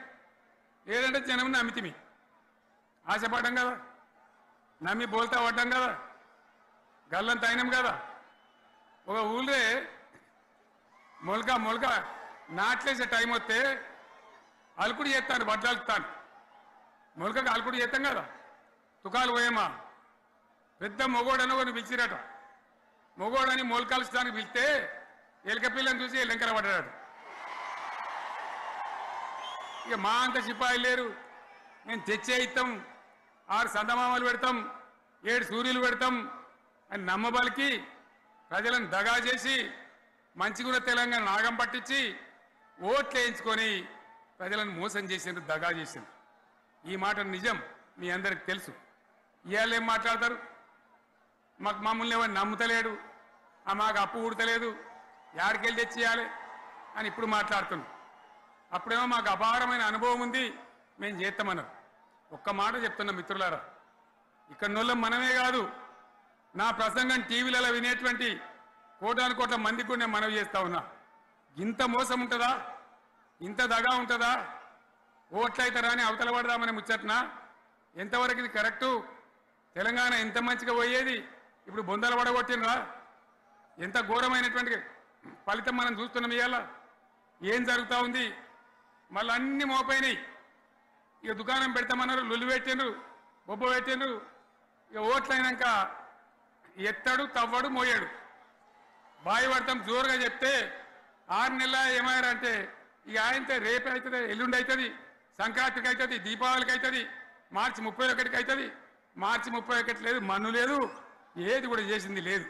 లేదంటే జనం నమ్మితిమి, ఆశపడ్డాం కదా, నమ్మి బోల్తా పడ్డాం కదా, గల్లంత అయినాం కదా. ఒక ఊళ్ళే మొలక నాట్లేసే టైం వస్తే అలుకుడు చేస్తాను, బట్టలు అలుకుతాను. మొలకకు అలుకుడు చేస్తాం కదా, తుకాలు పోయేమా. పెద్ద మొగోడని ఒకరిని పిలిచిరట. మొగోడని మొలకలుస్తానికి పిలిస్తే ఎలక పిల్లని చూసి ఎల్లంకర పడ్డాడు. ఇక మా అంత సిపాయి లేరు, మేము తెచ్చే ఇస్తాం, 6 సందమామలు పెడతాం, 7 సూర్యులు పెడతాం అని నమ్మబలికి ప్రజలను దగా చేసి మంచిగున్న తెలంగాణ నాగం పట్టించి ఓట్లు వేయించుకొని ప్రజలను మోసం చేసిండ్రు, దగా చేసిండ్రు. ఈ మాట నిజం, మీ అందరికి తెలుసు. ఇవాళ ఏం మాట్లాడతారు? మమ్మల్ని ఎవరు నమ్ముతలేడు, మాకు అప్పు ఊడతలేదు, యాడికెళ్ళి తెచ్చియాలి అని ఇప్పుడు మాట్లాడుతున్నాం. అప్పుడేమో మాకు అపారమైన అనుభవం ఉంది, మేము చేస్తామన్నారు. ఒక్క మాట చెప్తున్నా మిత్రులారా, ఇక్కడ నోళ్ళం మనమే కాదు, నా ప్రసంగం టీవీలలో వినేటువంటి కోటాను కోట్ల మందికి కూడా నేను మనవి చేస్తా ఉన్నా. ఇంత మోసం ఉంటుందా? ఇంత దగా ఉంటుందా? ఓట్లయితే రాని అవతల పడదామని ముచ్చట్నా? ఎంతవరకు ఇది కరెక్టు? తెలంగాణ ఎంత మంచిగా పోయేది, ఇప్పుడు బొందలు పడగొట్టినరా? ఎంత ఘోరమైనటువంటి ఫలితం మనం చూస్తున్నాం. ఇవాళ ఏం జరుగుతూ ఉంది? మళ్ళీ అన్ని మోపైనాయి. ఇక దుకాణం పెడతామన్నారు, లొల్లు పెట్టిండ్రు, బొబ్బ పెట్టిండ్రు. ఇక ఓట్లయినాక ఎత్తాడు, తవ్వడు, మోయాడు. బాయి పడతాం జోరుగా చెప్తే 6 నెలల ఏమయ్యారంటే ఇక ఆయనతో రేపు అవుతుంది, ఎల్లుండి అవుతుంది, సంక్రాంతికి అవుతుంది, దీపావళికి అవుతుంది, మార్చి 31కి అవుతుంది. మార్చి 31 లేదు, మన్ను లేదు, ఏది కూడా చేసింది లేదు.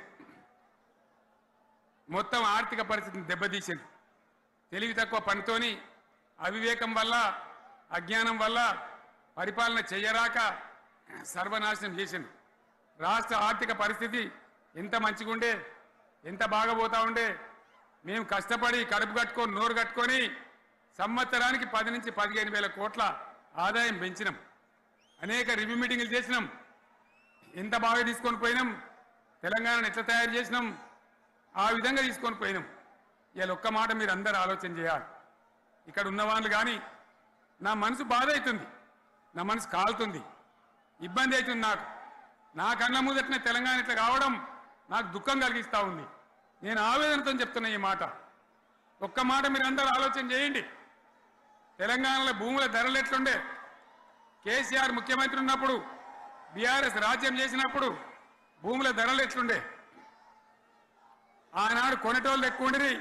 మొత్తం ఆర్థిక పరిస్థితిని దెబ్బతీసింది. తెలివి తక్కువ పనితోని, అవివేకం వల్ల, అజ్ఞానం వల్ల పరిపాలన చెయ్యరాక సర్వనాశనం చేసింది. రాష్ట్ర ఆర్థిక పరిస్థితి ఎంత మంచిగా ఉండే, ఎంత బాగా పోతా ఉండే. మేము కష్టపడి కడుపు కట్టుకొని, నోరు కట్టుకొని సంవత్సరానికి 10 నుంచి 15 వేల కోట్ల ఆదాయం పెంచినాం. అనేక రివ్యూ మీటింగులు చేసినాం. ఎంత బాగా తీసుకొని పోయినాం, తెలంగాణను ఎట్లా తయారు చేసినాం, ఆ విధంగా తీసుకొని పోయినాం. ఇవాళ ఒక్క మాట మీరు అందరూ ఆలోచన చేయాలి. ఇక్కడ ఉన్న వాళ్ళు కానీ నా మనసు బాధ అవుతుంది, నా మనసు కాలుతుంది, ఇబ్బంది అవుతుంది. నా కళ్ళ ముందటనే తెలంగాణ ఇట్లా కావడం నాకు దుఃఖం కలిగిస్తూ ఉంది. నేను ఆవేదనతో చెప్తున్నా ఈ మాట. ఒక్క మాట మీరు అందరూ ఆలోచన చేయండి. తెలంగాణలో భూముల ధరలు ఎట్లుండే? కేసీఆర్ ముఖ్యమంత్రి ఉన్నప్పుడు, బీఆర్ఎస్ రాజ్యం చేసినప్పుడు భూముల ధరలు ఎట్లుండే? ఆనాడు కొనేటోళ్ళు ఎక్కువ ఉండిరి,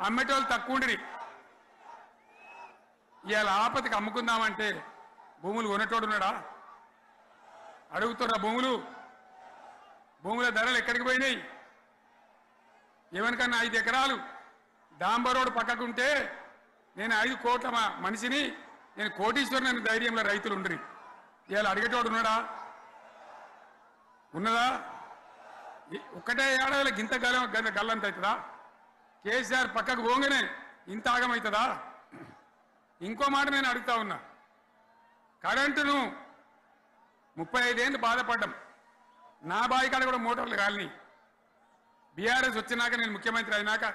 అమ్మేటోళ్ళు తక్కువ ఉండిరి. ఇవాళ ఆపతికి అమ్ముకుందామంటే భూములు కొనేటోడున్నాడా? అడుగుతున్నా భూముల ధరలు ఎక్కడికి పోయినాయి? ఎవరికన్నా 5 ఎకరాలు డాంబర్ పక్కకుంటే నేను 5 కోట్ల మనిషిని, నేను కోటీశ్వరుని అనే ధైర్యంలో రైతులు ఉండరు. ఇవాళ అడిగేటోడు ఉన్నాడా? ఉన్నదా? ఒక్కటే ఏడాదిలో గింత గల్లంత అవుతుందా? కేసీఆర్ పక్కకు పోగానే ఇంత ఆగమవుతుందా? ఇంకో మాట నేను అడుగుతా ఉన్నా. కరెంటును 35 ఏళ్ళు బాధపడ్డాం. నా బావి కాడ కూడా మోటార్లు కాలినాయి. బీఆర్ఎస్ వచ్చినాక, నేను ముఖ్యమంత్రి అయినాక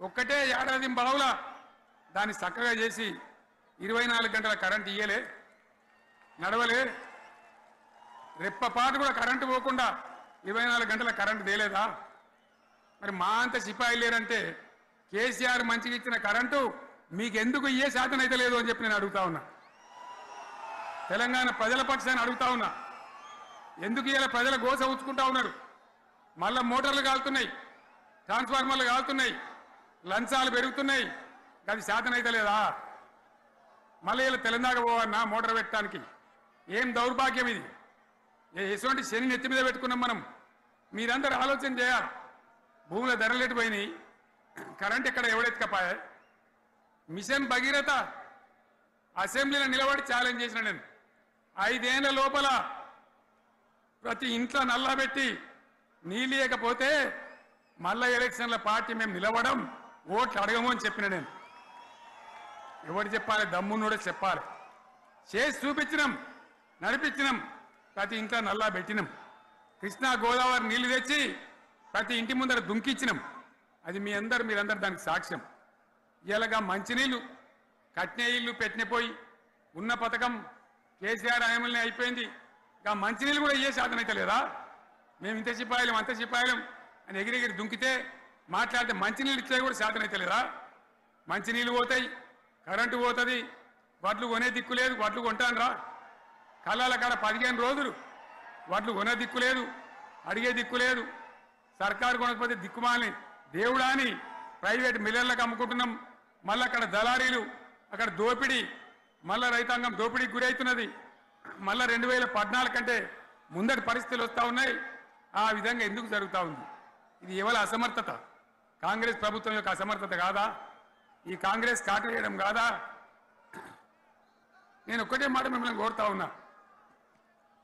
ఒక్కటే ఏడాది బావులా దాన్ని చక్కగా చేసి 24 గంటల కరెంటు ఇయ్యలే, నడవలే. రెప్పపాటు కూడా కరెంటు పోకుండా 24 గంటల కరెంటు తేలేదా? మరి మా అంత సిపాయి లేరంటే కేసీఆర్ మంచిగా ఇచ్చిన కరెంటు మీకెందుకు ఇయ్యే శాతం అయితే లేదు అని చెప్పి నేను అడుగుతా ఉన్నా. తెలంగాణ ప్రజల పక్షాన్ని అడుగుతా ఉన్నా. ఎందుకు ఇలా ప్రజల గోస ఉంచుకుంటా ఉన్నారు? మళ్ళా మోటార్లు కాలుతున్నాయి, ట్రాన్స్ఫార్మర్లు కాలుతున్నాయి, లంచాలు పెరుగుతున్నాయి. అది శాతం అయితే లేదా? మళ్ళీ ఇలా తెలంగాణ పోవన్నా మోటార్ పెట్టడానికి? ఏం దౌర్భాగ్యం ఇది! ఎటువంటి శని నెత్తి మీద పెట్టుకున్నాం మనం. మీరందరూ ఆలోచన చేయాలి. భూముల ధరలు ఎటుపోయినాయి, కరెంట్ ఎక్కడ ఎవడెత్తుకపోయా? మిషన్ భగీరథ అసెంబ్లీలో నిలబడి ఛాలెంజ్ చేసిన నేను. 5 ఏళ్ల లోపల ప్రతి ఇంట్లో నల్లా పెట్టి నీళ్ళేయకపోతే మళ్ళా ఎలక్షన్ల పార్టీ మేము నిలవడం, ఓట్లు అడగము అని చెప్పిన నేను. ఎవరు చెప్పాలి? దమ్మున్నోడే చెప్పాలి. చేసి చూపించినాం, నడిపించినాం. ప్రతి ఇంట్లో నల్లా పెట్టినాం. కృష్ణా గోదావరి నీళ్లు తెచ్చి ప్రతి ఇంటి ముందర దుంకిచ్చినాం. అది మీరందరూ దానికి సాక్ష్యం. ఇలాగా మంచినీళ్ళు కట్నే ఇల్లు పెట్టినపోయి ఉన్న పథకం కేసీఆర్ ఆయమల్ని అయిపోయింది. ఇక మంచినీళ్ళు కూడా ఏ శాతం అయితే లేదా? మేము ఇంత సిపాయిలం అంత సిపాయిలం అని ఎగిరెగిరి దుంకితే మాట్లాడితే మంచినీళ్ళు ఇచ్చే కూడా శాతం అయితే లేదా? మంచినీళ్ళు పోతాయి, కరెంటు పోతుంది, వడ్లు కొనే దిక్కు లేదు. వడ్లు కొంటాను రా, కళ్ళాల కాడ 15 రోజులు వడ్లు కొనే దిక్కు లేదు, అడిగే దిక్కు లేదు. సర్కారు కొనకపోతే దిక్కుమాలని దేవుడా అని ప్రైవేట్ మిల్లర్లకు అమ్ముకుంటున్నాం. మళ్ళీ అక్కడ దళారీలు, అక్కడ దోపిడీ, మళ్ళా రైతాంగం దోపిడీకి గురవుతున్నది. మళ్ళా 2014 కంటే ముందటి పరిస్థితులు వస్తూ ఉన్నాయి. ఆ విధంగా ఎందుకు జరుగుతూ ఉంది? ఇది ఎవరి అసమర్థత? కాంగ్రెస్ ప్రభుత్వం యొక్క అసమర్థత కాదా? ఈ కాంగ్రెస్ కాటేయడం కాదా? నేను ఒక్కటే మాట మిమ్మల్ని కోరుతా ఉన్నా,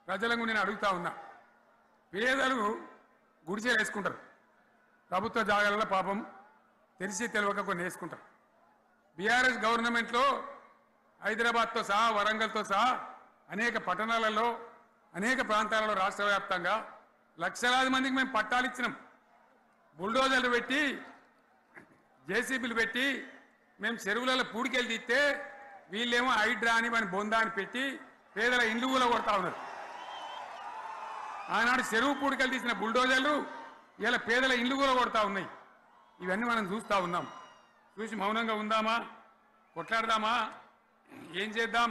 ప్రజలకు నేను అడుగుతా ఉన్నా. పేదలు గుడిసెలు వేసుకుంటారు, ప్రభుత్వ జాగాలలో పాపం తెలిసి తెలియక కొన్ని వేసుకుంటారు. బీఆర్ఎస్ గవర్నమెంట్లో హైదరాబాద్తో సహా, వరంగల్తో సహా అనేక పట్టణాలలో, అనేక ప్రాంతాలలో రాష్ట్ర వ్యాప్తంగా లక్షలాది మందికి మేము పట్టాలు ఇచ్చినాం. బుల్డోజర్లు పెట్టి, జేసీబీలు పెట్టి మేము చెరువులలో పూడికెళ్ళి తీస్తే వీళ్ళేమో హైడ్రా అని మన బొందా అని పెట్టి పేదల ఇండ్లు కూడా కొడతా ఉన్నారు. ఆనాడు చెరువు పూడికెళ్ళి తీసిన బుల్డోజర్లు ఇలా పేదల ఇండ్లు కూడా కొడతా ఉన్నాయి. ఇవన్నీ మనం చూస్తూ ఉన్నాం. చూసి మౌనంగా ఉందామా, కొట్లాడదామా, ఏం చేద్దాం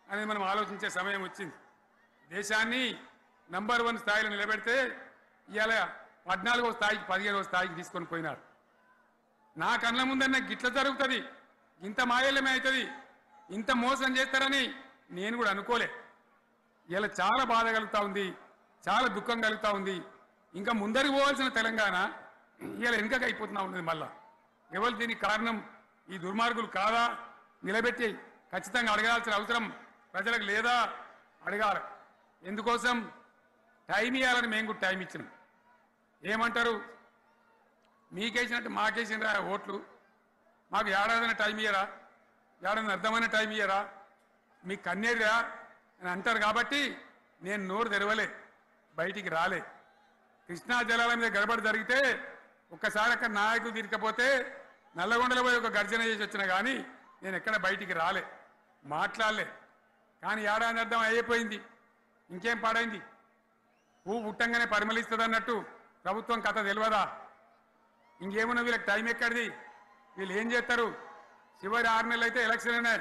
అనేది మనం ఆలోచించే సమయం వచ్చింది. దేశాన్ని నంబర్ 1 స్థాయిలో నిలబెడితే ఇవాళ 14వ స్థాయికి 15వ స్థాయికి తీసుకొని పోయినారు. నా కళ్ళ ముందన్న గిట్ల జరుగుతుంది, ఇంత మాయల్యమే అవుతుంది, ఇంత మోసం చేస్తారని నేను కూడా అనుకోలే. ఇలా చాలా బాధ కలుగుతూ ఉంది, చాలా దుఃఖం కలుగుతూ ఉంది. ఇంకా ముందరికి పోవాల్సిన తెలంగాణ ఇలా వెనుకకి అయిపోతున్నా ఉన్నది. మళ్ళా ఎవరు దీనికి కారణం? ఈ దుర్మార్గులు కాదా? నిలబెట్టి ఖచ్చితంగా అడగాల్సిన అవసరం ప్రజలకు లేదా? అడగాలి. ఎందుకోసం? టైం ఇవ్వాలని మేము కూడా టైం ఇచ్చినాం. ఏమంటారు? మీకేసినట్టు మాకేసినరా ఓట్లు, మాకు ఏడాదైనా టైం ఇయ్యరా, ఏడాది అర్థమైన టైం ఇయ్యరా, మీకు కన్నేదిరా అని అంటారు. కాబట్టి నేను నోరు తెరవలే, బయటికి రాలే. కృష్ణా జలాల మీద గడబడి జరిగితే ఒక్కసారి అక్కడ నాయకులు తీరికపోతే నల్లగొండలో పోయి ఒక గర్జన చేసి వచ్చినా కానీ నేను ఎక్కడ బయటికి రాలే, మాట్లాడలే. కానీ ఏడాది అర్థం అయిపోయింది, ఇంకేం పాడైంది? పువ్వు పుట్టంగానే పరిమళిస్తుంది అన్నట్టు ప్రభుత్వం కథ తెలియదా? ఇంకేమన్నా వీళ్ళకి టైం ఎక్కడిది? వీళ్ళు ఏం చేస్తారు? చివరి 6 నెలలు అయితే ఎలక్షన్ అయినాయి.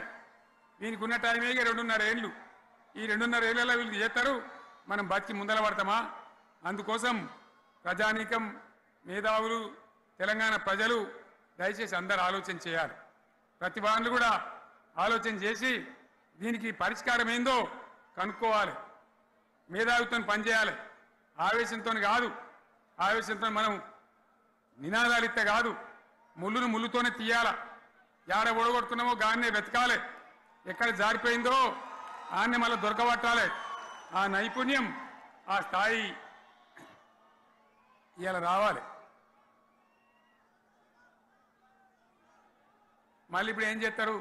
దీనికి ఉన్న టైం 2.5 ఏళ్ళు. ఈ 2.5 ఏళ్ళలో వీళ్ళు చేస్తారు, మనం బతికి ముందర పడతామా? అందుకోసం ప్రజానీకం, మేధావులు, తెలంగాణ ప్రజలు దయచేసి అందరూ ఆలోచన చేయాలి. ప్రతి వాళ్ళు కూడా ఆలోచన చేసి దీనికి పరిష్కారం ఏందో కనుక్కోవాలి. మేధావితో పనిచేయాలి, ఆవేశంతో కాదు. ఆవేశంతో మనం నినాదాలు ఇస్తే కాదు, ముళ్ళును ముళ్ళుతోనే తీయాల. యాడ ఓడగొడుతున్నామో గాన్నే వెతకాలి, ఎక్కడ జారిపోయిందో ఆన్నే మళ్ళీ దొరకబట్టాలి. ఆ నైపుణ్యం, ఆ స్థాయి ఇలా రావాలి. మళ్ళీ ఇప్పుడు ఏం చేస్తారు?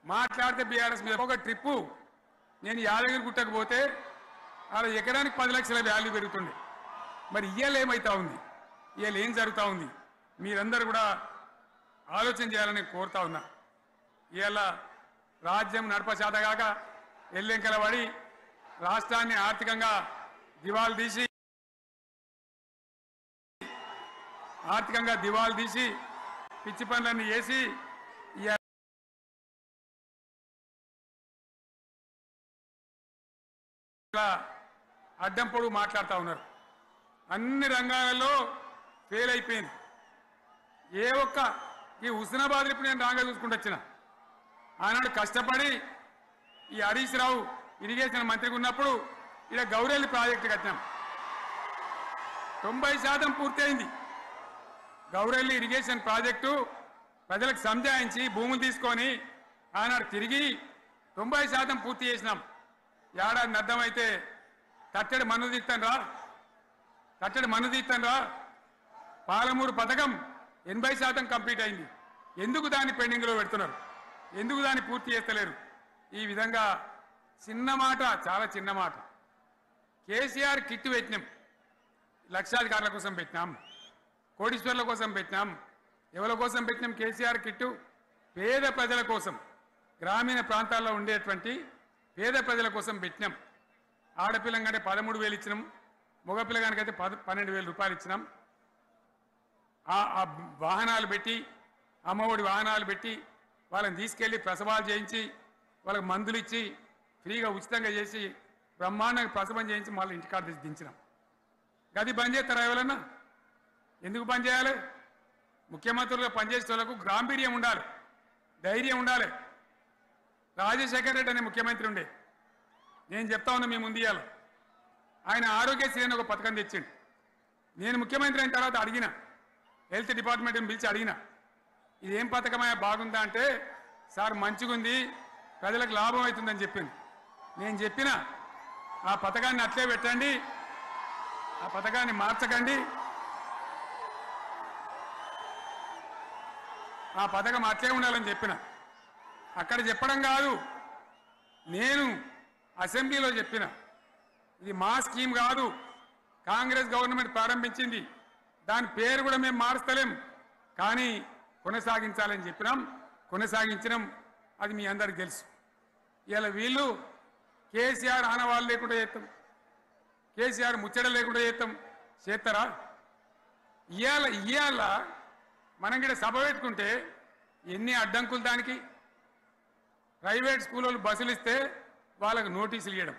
మాట్లాడితే బీఆర్ఎస్ మీద ఒక ట్రిప్పు నేను యాదగిరి గుట్టకు పోతే అలా ఎకరానికి 10 లక్షల వాల్యూ పెరుగుతుండే. మరి ఇవాళ ఏమవుతా ఉంది? ఇవాళ ఏం జరుగుతూ ఉంది? మీరందరూ కూడా ఆలోచన చేయాలని కోరుతా ఉన్నా. ఇవాళ రాజ్యం నడపచేతగాక ఎల్లెంకల పడి రాష్ట్రాన్ని ఆర్థికంగా దివాలు తీసి పిచ్చి పనులన్నీ చేసి అడ్డం పొడుగు మాట్లాడుతూ ఉన్నారు. అన్ని రంగాలలో ఫెయిల్ అయిపోయింది. ఏ ఒక్క ఈ హుస్నాబాద్ ఇప్పుడు నేను రాగా చూసుకుంటూ వచ్చిన ఆనాడు కష్టపడి ఈ హరీష్ రావు ఇరిగేషన్ మంత్రిగా ఉన్నప్పుడు ఇలా గౌరెల్లి ప్రాజెక్టు కట్టినాం. 90% పూర్తయింది. గౌరెల్లి ఇరిగేషన్ ప్రాజెక్టు ప్రజలకు సంజాయించి భూములు తీసుకొని ఆనాడు తిరిగి 90% పూర్తి చేసినాం. ఏడాది అర్థమైతే తట్టడి మన్ను తీస్తాను రా. పాలమూరు పథకం 80% కంప్లీట్ అయింది. ఎందుకు దాన్ని పెండింగ్లో పెడుతున్నారు? ఎందుకు దాన్ని పూర్తి చేస్తలేరు? ఈ విధంగా చిన్న మాట, చాలా చిన్న మాట. కేసీఆర్ కిట్ పెట్టినాం, లక్షాధికారుల కోసం పెట్టినాం, కోటీశ్వర్ల కోసం పెట్టినాం. ఎవరి కోసం పెట్టినాం కేసీఆర్ కిట్టు? పేద ప్రజల కోసం, గ్రామీణ ప్రాంతాల్లో ఉండేటువంటి పేద ప్రజల కోసం పెట్టినాం. ఆడపిల్లగానే 13,000 ఇచ్చినాం, మగపిల్లగానికైతే 12,000 రూపాయలు ఇచ్చినాం. ఆ వాహనాలు పెట్టి, అమ్మఒడి వాహనాలు పెట్టి వాళ్ళని తీసుకెళ్లి ప్రసవాలు చేయించి వాళ్ళకి మందులు ఇచ్చి ఫ్రీగా ఉచితంగా చేసి బ్రహ్మాండంగా ప్రసవం చేయించి మళ్ళీ ఇంటికాడ తెచ్చి దించినాం. గది బంద్ చేస్తారా ఎవరన్నా? ఎందుకు బంద్ చేయాలి? ముఖ్యమంత్రులుగా పనిచేసే వాళ్ళకు గాంభీర్యం ఉండాలి, ధైర్యం ఉండాలి. రాజశేఖర్ రెడ్డి అనే ముఖ్యమంత్రి ఉండే, నేను చెప్తా ఉన్నా మీ ముందు ఇయ్యాల. ఆయన ఆరోగ్యశ్రీ అని ఒక పథకం తెచ్చిండు. నేను ముఖ్యమంత్రి అయిన తర్వాత అడిగిన, హెల్త్ డిపార్ట్మెంట్ని పిలిచి అడిగిన, ఇదేం పథకమయ్యా బాగుందా అంటే, సార్ మంచిగుంది, ప్రజలకు లాభం అవుతుందని చెప్పింది. నేను చెప్పిన ఆ పథకాన్ని అట్లే పెట్టండి, ఆ పథకాన్ని మార్చకండి, ఆ పథకం అట్లే ఉండాలని చెప్పిన. అక్కడ చెప్పడం కాదు, నేను అసెంబ్లీలో చెప్పిన, ఇది మా స్కీమ్ కాదు, కాంగ్రెస్ గవర్నమెంట్ ప్రారంభించింది, దాని పేరు కూడా మేము మారుస్తలేం, కానీ కొనసాగించాలని చెప్పినాం, కొనసాగించినాం. అది మీ అందరికి తెలుసు. ఇలా వీళ్ళు కేసీఆర్ ఆనవాళ్ళు లేకుండా చేస్తాం, కేసీఆర్ ముచ్చట లేకుండా చేస్తారా? ఇవాళ మనం కూడా సభ పెట్టుకుంటే ఎన్ని అడ్డంకులు దానికి. ప్రైవేట్ స్కూల్ వాళ్ళు బస్సులు ఇస్తే వాళ్ళకు నోటీసులు ఇవ్వడం,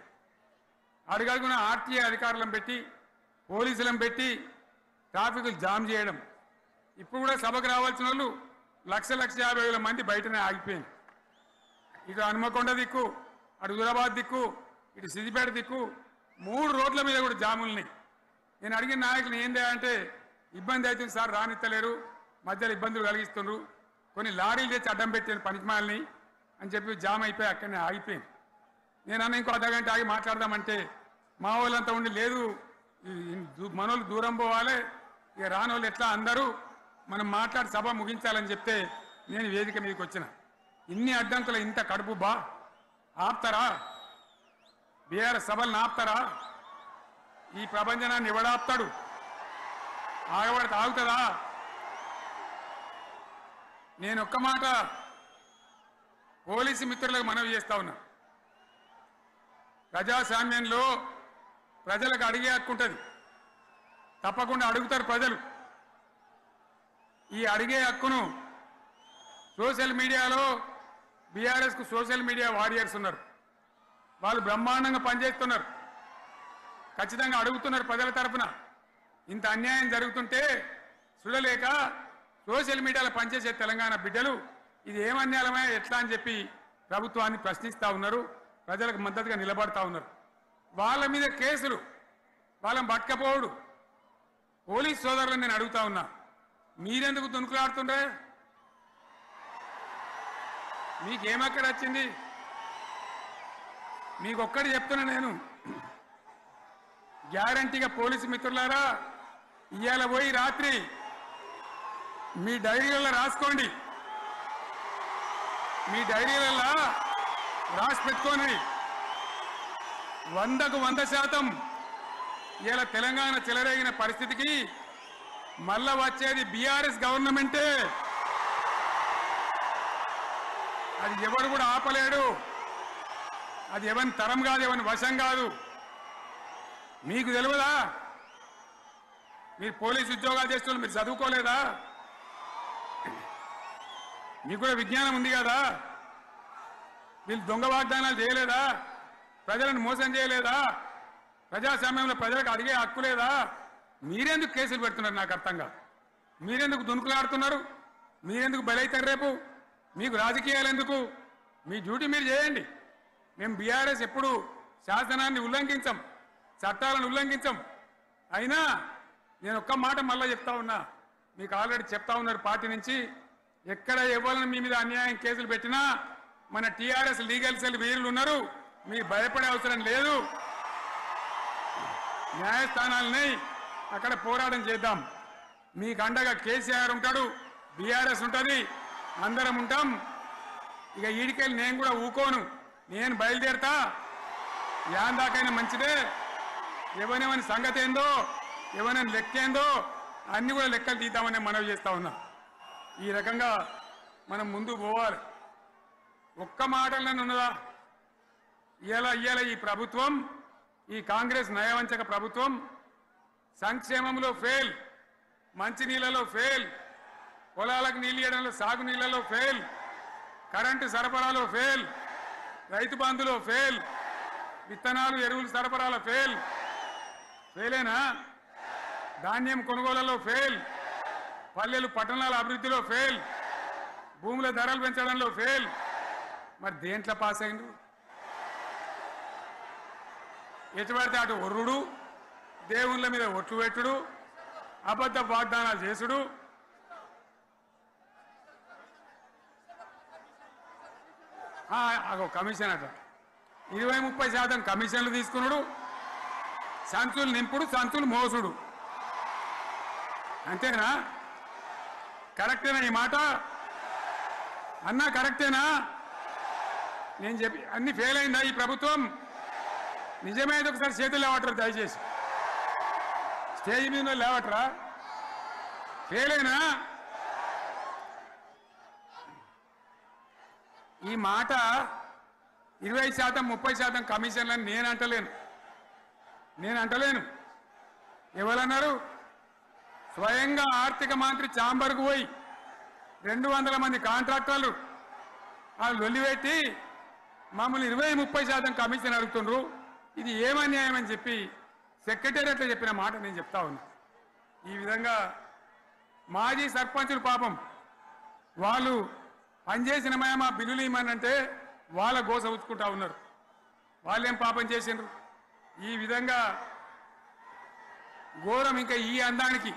అడుగడుగున ఆర్టీఏ అధికారులను పెట్టి పోలీసులను పెట్టి ట్రాఫిక్లు జామ్ చేయడం. ఇప్పుడు కూడా సభకు రావాల్సిన వాళ్ళు 1,50,000 మంది బయటనే ఆగిపోయింది. ఇటు హనుమకొండ దిక్కు, అటు హుజరాబాద్ దిక్కు, ఇటు సిద్దిపేట దిక్కు 3 రోడ్ల మీద కూడా జాములున్నాయి. నేను అడిగిన నాయకులు ఏందే అంటే, ఇబ్బంది అవుతుంది సార్, రానిత్తలేరు, మధ్యలో ఇబ్బందులు కలిగిస్తున్నారు, కొన్ని లారీలు తెచ్చి అడ్డం పెట్టాను పనికిమాలని అని చెప్పి జామ్ అయిపోయి అక్కడనే ఆగిపోయింది. నేను అన్న ఇంకో అర్ధగంట ఆగి మాట్లాడదామంటే మా వాళ్ళంతా ఉండి లేదు, మనోళ్ళు దూరం పోవాలి, ఇక రానోళ్ళు ఎట్లా అందరూ మనం మాట్లాడి సభ ముగించాలని చెప్తే నేను వేదిక మీదకి వచ్చిన. ఇన్ని అడ్డంకులు, ఇంత కడుపు ఆపుతారా? బీఆర్ఎస్ సభలను ఆపుతారా? ఈ ప్రపంచనాన్ని ఎవడాపుతాడు? ఆగబడితే ఆగుతుందా? నేను ఒక్క మాట పోలీసు మిత్రులకు మనవి చేస్తా ఉన్నా. ప్రజాస్వామ్యంలో ప్రజలకు అడిగే హక్కు ఉంటుంది, తప్పకుండా అడుగుతారు ప్రజలు. ఈ అడిగే హక్కును సోషల్ మీడియాలో బీఆర్ఎస్కు సోషల్ మీడియా వారియర్స్ ఉన్నారు, వాళ్ళు బ్రహ్మాండంగా పనిచేస్తున్నారు, ఖచ్చితంగా అడుగుతున్నారు ప్రజల తరఫున. ఇంత అన్యాయం జరుగుతుంటే చూడలేక సోషల్ మీడియాలో పనిచేసే తెలంగాణ బిడ్డలు ఇది ఏమన్యాయమే ఎట్లా అని చెప్పి ప్రభుత్వాన్ని ప్రశ్నిస్తూ ఉన్నారు, ప్రజలకు మద్దతుగా నిలబడతా ఉన్నారు. వాళ్ళ మీద కేసులు, వాళ్ళని పట్టుకపోవడు. పోలీస్ సోదరులను నేను అడుగుతా ఉన్నా, మీరెందుకు దునుకులాడుతుండ్రే? మీకేమక్కడ వచ్చింది? మీకు ఒక్కటి చెప్తున్నా నేను, గ్యారంటీగా పోలీసు మిత్రులారా, ఇవాళ పోయి రాత్రి మీ డైరీలలో రాసుకోండి, మీ డైరీలలో రాసి పెట్టుకోండి. 100కు 100% ఇలా తెలంగాణ చెలరేగిన పరిస్థితికి మళ్ళా వచ్చేది బీఆర్ఎస్ గవర్నమెంటే. అది ఎవరు కూడా ఆపలేడు, అది ఎవరి తరం కాదు, ఎవరి వశం కాదు. మీకు తెలియదా? మీరు పోలీసు ఉద్యోగాలు చేస్తున్నారు, మీరు చదువుకోలేదా? మీకు కూడా విజ్ఞానం ఉంది కదా? వీళ్ళు దొంగ వాగ్దానాలు చేయలేదా? ప్రజలను మోసం చేయలేదా? ప్రజాస్వామ్యంలో ప్రజలకు అడిగే హక్కు లేదా? మీరెందుకు కేసులు పెడుతున్నారు? నాకు అర్థం కాదు. మీరెందుకు దునుకులాడుతున్నారు? మీరెందుకు బలైతారు? రేపు మీకు రాజకీయాలు ఎందుకు? మీ డ్యూటీ మీరు చేయండి. మేము బీఆర్ఎస్ ఎప్పుడు శాసనాన్ని ఉల్లంఘించం, చట్టాలను ఉల్లంఘించం. అయినా నేను ఒక్క మాట మళ్ళీ చెప్తా ఉన్నా, మీకు ఆల్రెడీ చెప్తా ఉన్నారు పార్టీ నుంచి, ఎక్కడ ఎవరిని మీ మీద అన్యాయం కేసులు పెట్టినా మన టీఆర్ఎస్ లీగల్ సెల్ వీరులు ఉన్నారు, మీరు భయపడే అవసరం లేదు. న్యాయస్థానాలని అక్కడ పోరాటం చేద్దాం. మీకు అండగా కేసీఆర్ ఉంటాడు, బీఆర్ఎస్ ఉంటుంది, అందరం ఉంటాం. ఇక ఈడికెళ్ళి నేను కూడా ఊకోను, నేను బయలుదేరుతా. యాన్ దాకైనా మంచిదే. ఎవరెవరి సంగతి ఏందో, ఎవరైనా లెక్క ఏందో అన్ని కూడా లెక్కలు తీద్దామని మనవి చేస్తా ఉన్నా. ఈ రకంగా మనం ముందు పోవాలి. ఒక్క మాటలను ఉన్నదా? ఇవాళ ఈ ప్రభుత్వం, ఈ కాంగ్రెస్ నయవంచక ప్రభుత్వం సంక్షేమంలో ఫెయిల్, మంచినీళ్ళలో ఫెయిల్, పొలాలకు నీళ్ళు ఇవ్వడంలో, సాగునీళ్లలో ఫెయిల్, కరెంటు సరఫరాలో ఫెయిల్, రైతు బంధులో ఫెయిల్, విత్తనాలు ఎరువులు సరఫరాలో ఫెయిలేనా? ధాన్యం కొనుగోలులో ఫెయిల్, పల్లెలు పట్టణాల అభివృద్ధిలో ఫెయిల్, భూముల ధరలు పెంచడంలో ఫెయిల్. మరి దేంట్లో పాస్ అయిండు? ఎటుపడితే అటు ఒర్రుడు, దేవుళ్ళ మీద ఒట్లు పెట్టుడు, అబద్ధ వాగ్దానాలు చేసుడు. కమిషన్ అట 20-30% కమిషన్లు తీసుకున్నాడు, సంచులు నింపుడు, సంచులు మోసుడు. అంతేనా? కరెక్టేనా ఈ మాట అన్నా? కరెక్టేనా? నేను చెప్పి అన్ని ఫెయిల్ అయిందా ఈ ప్రభుత్వం? నిజమైతే ఒకసారి చేతులు లేవటరు దయచేసి, స్టేజ్ మీద లేవటరా? ఫెయిలేనా? ఈ మాట 20% 30% కమిషన్లని నేను అంటలేను. ఎవరన్నారు? స్వయంగా ఆర్థిక మంత్రి ఛాంబర్కు పోయి 200 మంది కాంట్రాక్టర్లు వాళ్ళు లొల్లిపెట్టి మమ్మల్ని 20-30% కమిషన్ అడుగుతుండ్రు, ఇది ఏమన్యాయం అని చెప్పి సెక్రటేరియట్లో చెప్పిన మాట నేను చెప్తా ఉన్నా. ఈ విధంగా మాజీ సర్పంచులు పాపం వాళ్ళు పనిచేసిన మా బిల్లులు ఇవ్వమనంటే వాళ్ళ గోస ఉచ్చుకుంటా ఉన్నారు. వాళ్ళేం పాపం చేసిండ్రు? ఈ విధంగా ఘోరం. ఇంకా ఈ అందానికి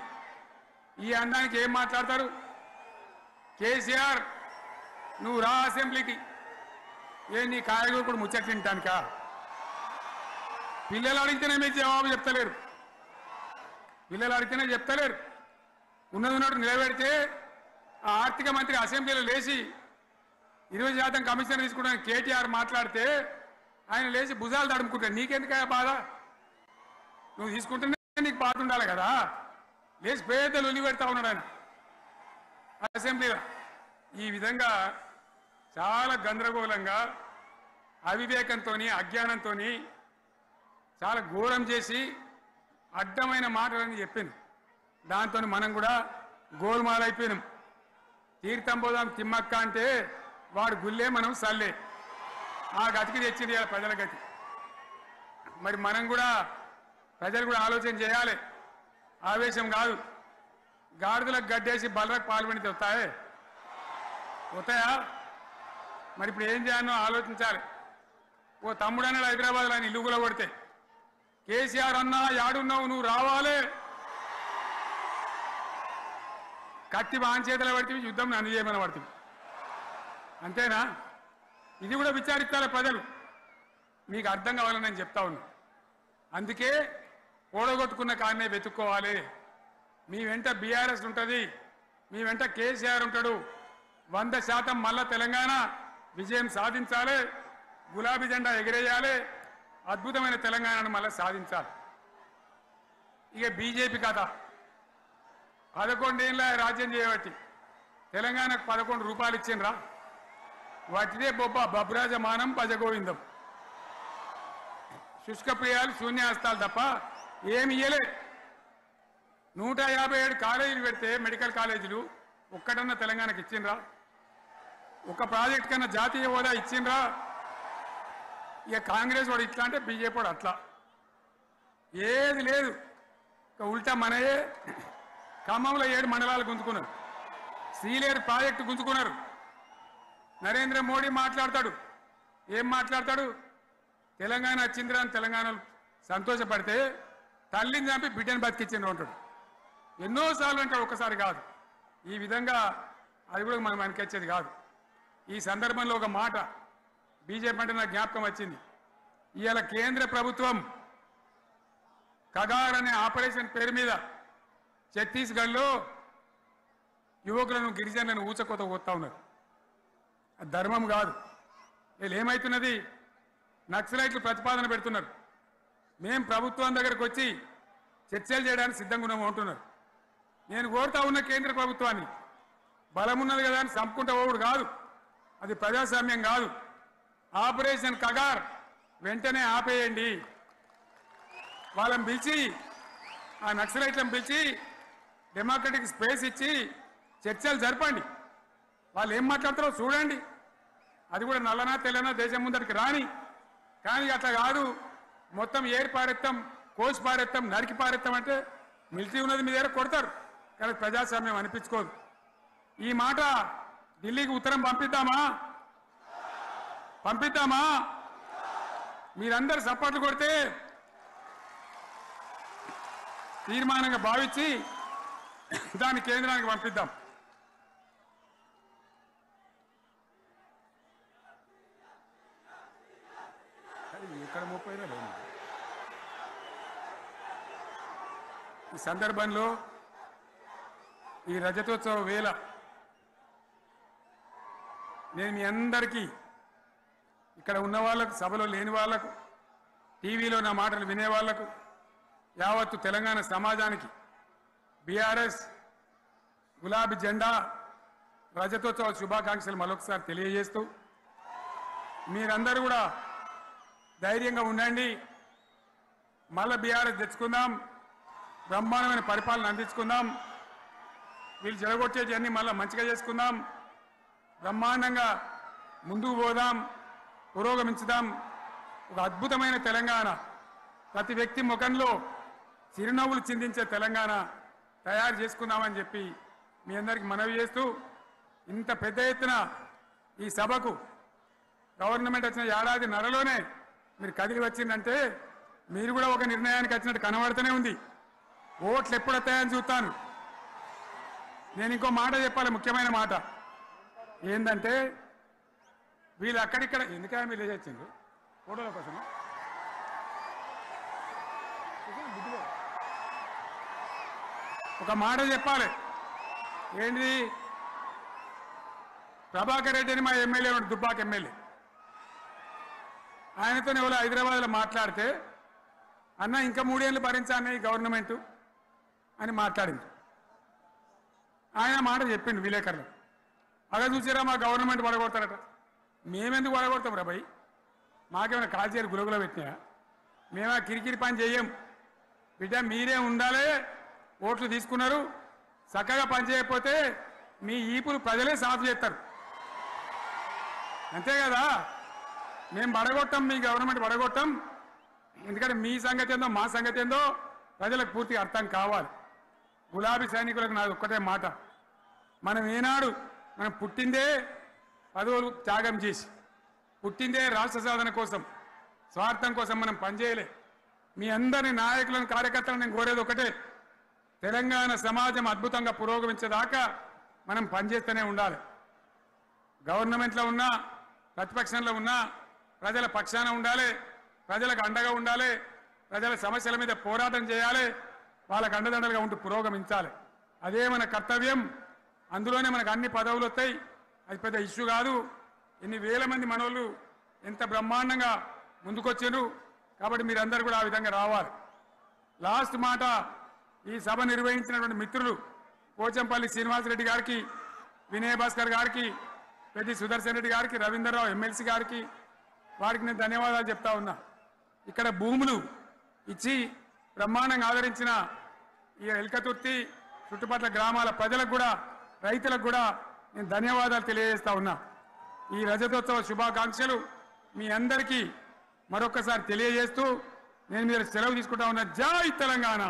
ఏం మాట్లాడతారు? కేసీఆర్ నువ్వు రా అసెంబ్లీకి, నీ కాయగూరకుడు ముచ్చట్లు తింటానికా? పిల్లలు అడిగితేనే మీరు జవాబు చెప్తలేరు, ఉన్నది ఉన్నట్టు నిలబెడితే ఆ ఆర్థిక మంత్రి అసెంబ్లీలో లేచి 20% కమిషన్ తీసుకుంటాను కేటీఆర్ మాట్లాడితే ఆయన లేచి భుజాలు తడుముకుంటాడు. నీకెందుకయ్యా బాధ? నువ్వు తీసుకుంటేనే నీకు బాధ ఉండాలి కదా. లేచి పేదలు ఉల్లి పెడతా ఉన్నాడు ఆయన అసెంబ్లీలో. ఈ విధంగా చాలా గందరగోళంగా, అవివేకంతో, అజ్ఞానంతో చాలా ఘోరం చేసి అడ్డమైన మాటలని చెప్పింది. దాంతో మనం కూడా గోల్మాలైపోయినాం. తీర్థం పోదాం తిమ్మక్క అంటే వాడు గుల్లే, మనం సల్లే. ఆ గతికి తెచ్చింది ఇలా ప్రజల గతి. మరి మనం కూడా ప్రజలు కూడా ఆలోచన చేయాలి. ఆవేశం కాదు. గాడిదలకు గడ్డేసి బలరకు పాల్పడితే వస్తాయా? మరి ఇప్పుడు ఏం చేయాలో ఆలోచించాలి. ఓ తమ్ముడు అన్నాడు హైదరాబాద్లో, ఆయన ఇల్లు కూడా కొడితే, కేసీఆర్ అన్నా యాడున్నావు, నువ్వు రావాలి, కత్తి వాంచేతలు పడితే యుద్ధం నన్ను చేయమని పడుతుంది. అంతేనా? ఇది కూడా విచారిస్తారు ప్రజలు. మీకు అర్థం కావాలని నేను చెప్తా ఉన్నా. అందుకే ఓడగొట్టుకున్న కాన్నే వెతుక్కోవాలి. మీ వెంట బీఆర్ఎస్ ఉంటుంది, మీ వెంట కేసీఆర్ ఉంటాడు. 100% మళ్ళా తెలంగాణ విజయం సాధించాలి, గులాబీ జెండా ఎగిరేయాలి, అద్భుతమైన తెలంగాణను మళ్ళీ సాధించాలి. ఇక బీజేపీ కథ 11 ఏళ్ళ రాజ్యం చేయబట్టి తెలంగాణకు 11 రూపాయలు ఇచ్చిండ్రా? వాటిదే బబ్రాజమానం భజగోవిందం, శుష్క ప్రియాలు, శూన్యాస్తాలు తప్ప ఏమి ఇయ్యలే. 157 కాలేజీలు పెడితే మెడికల్ కాలేజీలు ఒక్కటన్నా తెలంగాణకు ఇచ్చిండ్రా? ఒక ప్రాజెక్ట్ కన్నా జాతీయ హోదా ఇచ్చిండ్రా? ఇక కాంగ్రెస్ వాడు ఇట్లా అంటే బీజేపీ వాడు అట్లా, ఏది లేదు. ఇక ఉల్టా మనయే ఖమ్మంలో 7 మండలాలు గుంజుకున్నారు, సీలేరు ప్రాజెక్టు గుంజుకున్నారు. నరేంద్ర మోడీ మాట్లాడతాడు, ఏం మాట్లాడతాడు? తెలంగాణ వచ్చిందిరా అని తెలంగాణలో సంతోషపడితే తల్లిని చంపి బిడ్డను బతికిచ్చిండ్రు అంటాడు. ఎన్నోసార్లు అంటాడు, ఒక్కసారి కాదు. ఈ విధంగా అది కూడా మనం వెనకొచ్చేది కాదు. ఈ సందర్భంలో ఒక మాట బీజేపీ అంటే నాకు జ్ఞాపకం వచ్చింది. ఇవాళ కేంద్ర ప్రభుత్వం కగార్ అనే ఆపరేషన్ పేరు మీద ఛత్తీస్గఢ్లో యువకులను, గిరిజనులను ఊచకోత కొత్తా ఉన్నారు. అది ధర్మం కాదు. వీళ్ళు ఏమవుతున్నది? నక్సలైట్లు ప్రతిపాదన పెడుతున్నారు, మేం ప్రభుత్వం దగ్గరకు వచ్చి చర్చలు చేయడానికి సిద్ధంగా ఉన్నాము అంటున్నారు. నేను కోరుతా ఉన్న కేంద్ర ప్రభుత్వాన్ని, బలం ఉన్నది కదా అని చంపుకుంటా పోవుడు కాదు, అది ప్రజాస్వామ్యం కాదు. ఆపరేషన్ కగార్ వెంటనే ఆపేయండి. వాళ్ళని పిలిచి, ఆ నక్సలైట్లను పిలిచి డెమోక్రటిక్ స్పేస్ ఇచ్చి చర్చలు జరపండి. వాళ్ళు ఏం మాట్లాడతారో చూడండి. అది కూడా నల్లనా తెల్లనా దేశం ముందరికి రాని, కానీ అట్లా కాదు, మొత్తం ఏరి పారెత్తాం, కోసి పారెత్తాం, నరికి పారెత్తాం అంటే మిలిటరీ ఉన్నది మీ దగ్గర కొడతారు, కానీ ప్రజాస్వామ్యం అనిపించుకోదు. ఈ మాట ఢిల్లీకి ఉత్తరం పంపిద్దామా? మీరందరూ సపోర్ట్లు కొడితే తీర్మానంగా భావించి దాన్ని కేంద్రానికి పంపిద్దాం. ఇక్కడ 30 ఈ సందర్భంలో ఈ రజతోత్సవ వేళ నేను మీ అందరికీ, ఇక్కడ ఉన్న వాళ్ళకు, సభలో లేని వాళ్లకు, టీవీలో నా మాటలు వినే వాళ్లకు, యావత్తు తెలంగాణ సమాజానికి బీఆర్ఎస్ గులాబీ జెండా రజతోత్సవ శుభాకాంక్షలు మరొకసారి తెలియజేస్తూ, మీరందరూ కూడా ధైర్యంగా ఉండండి. మళ్ళా బీఆర్ఎస్ తెచ్చుకుందాం, బ్రహ్మాండమైన పరిపాలన అందించుకుందాం, వీళ్ళు జరగొట్టేటివన్నీ మళ్ళీ మంచిగా చేసుకుందాం, బ్రహ్మాండంగా ముందుకు పోదాం, పురోగమించుదాం. ఒక అద్భుతమైన తెలంగాణ, ప్రతి వ్యక్తి ముఖంలో చిరునవ్వులు చిందించే తెలంగాణ తయారు చేసుకుందామని చెప్పి మీ అందరికీ మనవి చేస్తూ, ఇంత పెద్ద ఎత్తున ఈ సభకు గవర్నమెంట్ వచ్చిన ఏడాది నరలోనే మీరు కదిలి వచ్చిందంటే మీరు కూడా ఒక నిర్ణయానికి వచ్చినట్టు కనబడుతూనే ఉంది. ఓట్లు ఎప్పుడు వస్తాయని చూస్తాను. నేను ఇంకో మాట చెప్పాలి, ముఖ్యమైన మాట ఏంటంటే, వీళ్ళు అక్కడిక్కడ ఎందుకైనా మీరు లేచొచ్చిండ్రు ఫోటోల కోసం. ఒక మాట చెప్పాలి, ఏంటి, ప్రభాకర్ రెడ్డి అని మా ఎమ్మెల్యే ఉన్నాడు, దుబ్బాక ఎమ్మెల్యే, ఆయనతో ఎవరో హైదరాబాద్లో మాట్లాడితే అన్న ఇంకా 3 ఏళ్ళు భరించాను ఈ గవర్నమెంట్ అని మాట్లాడింది. ఆయన మాట చెప్పిండు విలేకరులు, అలా చూసారా మా గవర్నమెంట్ పడగొడతారట. మేమెందుకు పడగొడతాం రా భయ్, మాకేమైనా కాల్చేరు గురుగులో పెట్టినా? మేమా కిరికిరి పని చెయ్యం బిడ్డ, మీరే ఉండాలి. ఓట్లు తీసుకున్నారు, చక్కగా పని చేయకపోతే మీ ఈపులు ప్రజలే సాఫ్ చేస్తారు, అంతే కదా. మేము పడగొట్టాం, మీ గవర్నమెంట్ పడగొట్టాం. ఎందుకంటే మీ సంగతి ఏందో మా సంగతి ఏందో ప్రజలకు పూర్తిగా అర్థం కావాలి. గులాబీ సైనికులకు నాది ఒక్కటే మాట, మనం ఏనాడు మనం పుట్టిందే పదవులు త్యాగం చేసి, పుట్టిందే రాష్ట్ర సాధన కోసం, స్వార్థం కోసం మనం పనిచేయలే. మీ అందరి నాయకులను, కార్యకర్తలను నేను కోరేది ఒకటే, తెలంగాణ సమాజం అద్భుతంగా పురోగమించేదాకా మనం పనిచేస్తూనే ఉండాలి. గవర్నమెంట్లో ఉన్నా, ప్రతిపక్షంలో ఉన్నా ప్రజల పక్షాన ఉండాలి, ప్రజలకు అండగా ఉండాలి, ప్రజల సమస్యల మీద పోరాటం చేయాలి, వాళ్ళకు అండదండలుగా ఉంటూ పురోగమించాలి. అదే మన కర్తవ్యం. అందులోనే మనకు అన్ని పదవులు వస్తాయి, అది పెద్ద ఇష్యూ కాదు. ఎన్ని వేల మంది మనోళ్ళు ఎంత బ్రహ్మాండంగా ముందుకొచ్చారు. కాబట్టి మీరందరూ కూడా ఆ విధంగా రావాలి. లాస్ట్ మాట, ఈ సభ నిర్వహించినటువంటి మిత్రులు పోచంపల్లి శ్రీనివాసరెడ్డి గారికి, వినయ్ భాస్కర్ గారికి, పెద్ది సుదర్శన్ రెడ్డి గారికి, రవీంద్రరావు ఎమ్మెల్సీ గారికి, వారికి నేను ధన్యవాదాలు చెప్తా ఉన్నా. ఇక్కడ భూములు ఇచ్చి బ్రహ్మాండంగా ఆదరించిన ఈ ఎల్కతుర్తి చుట్టుపక్కల గ్రామాల ప్రజలకు కూడా, రైతులకు కూడా నేను ధన్యవాదాలు తెలియజేస్తా ఉన్నా. ఈ రజతోత్సవ శుభాకాంక్షలు మీ అందరికీ మరొకసారి తెలియజేస్తూ నేను మీరు సెలవు తీసుకుంటా ఉన్నా. జై తెలంగాణ.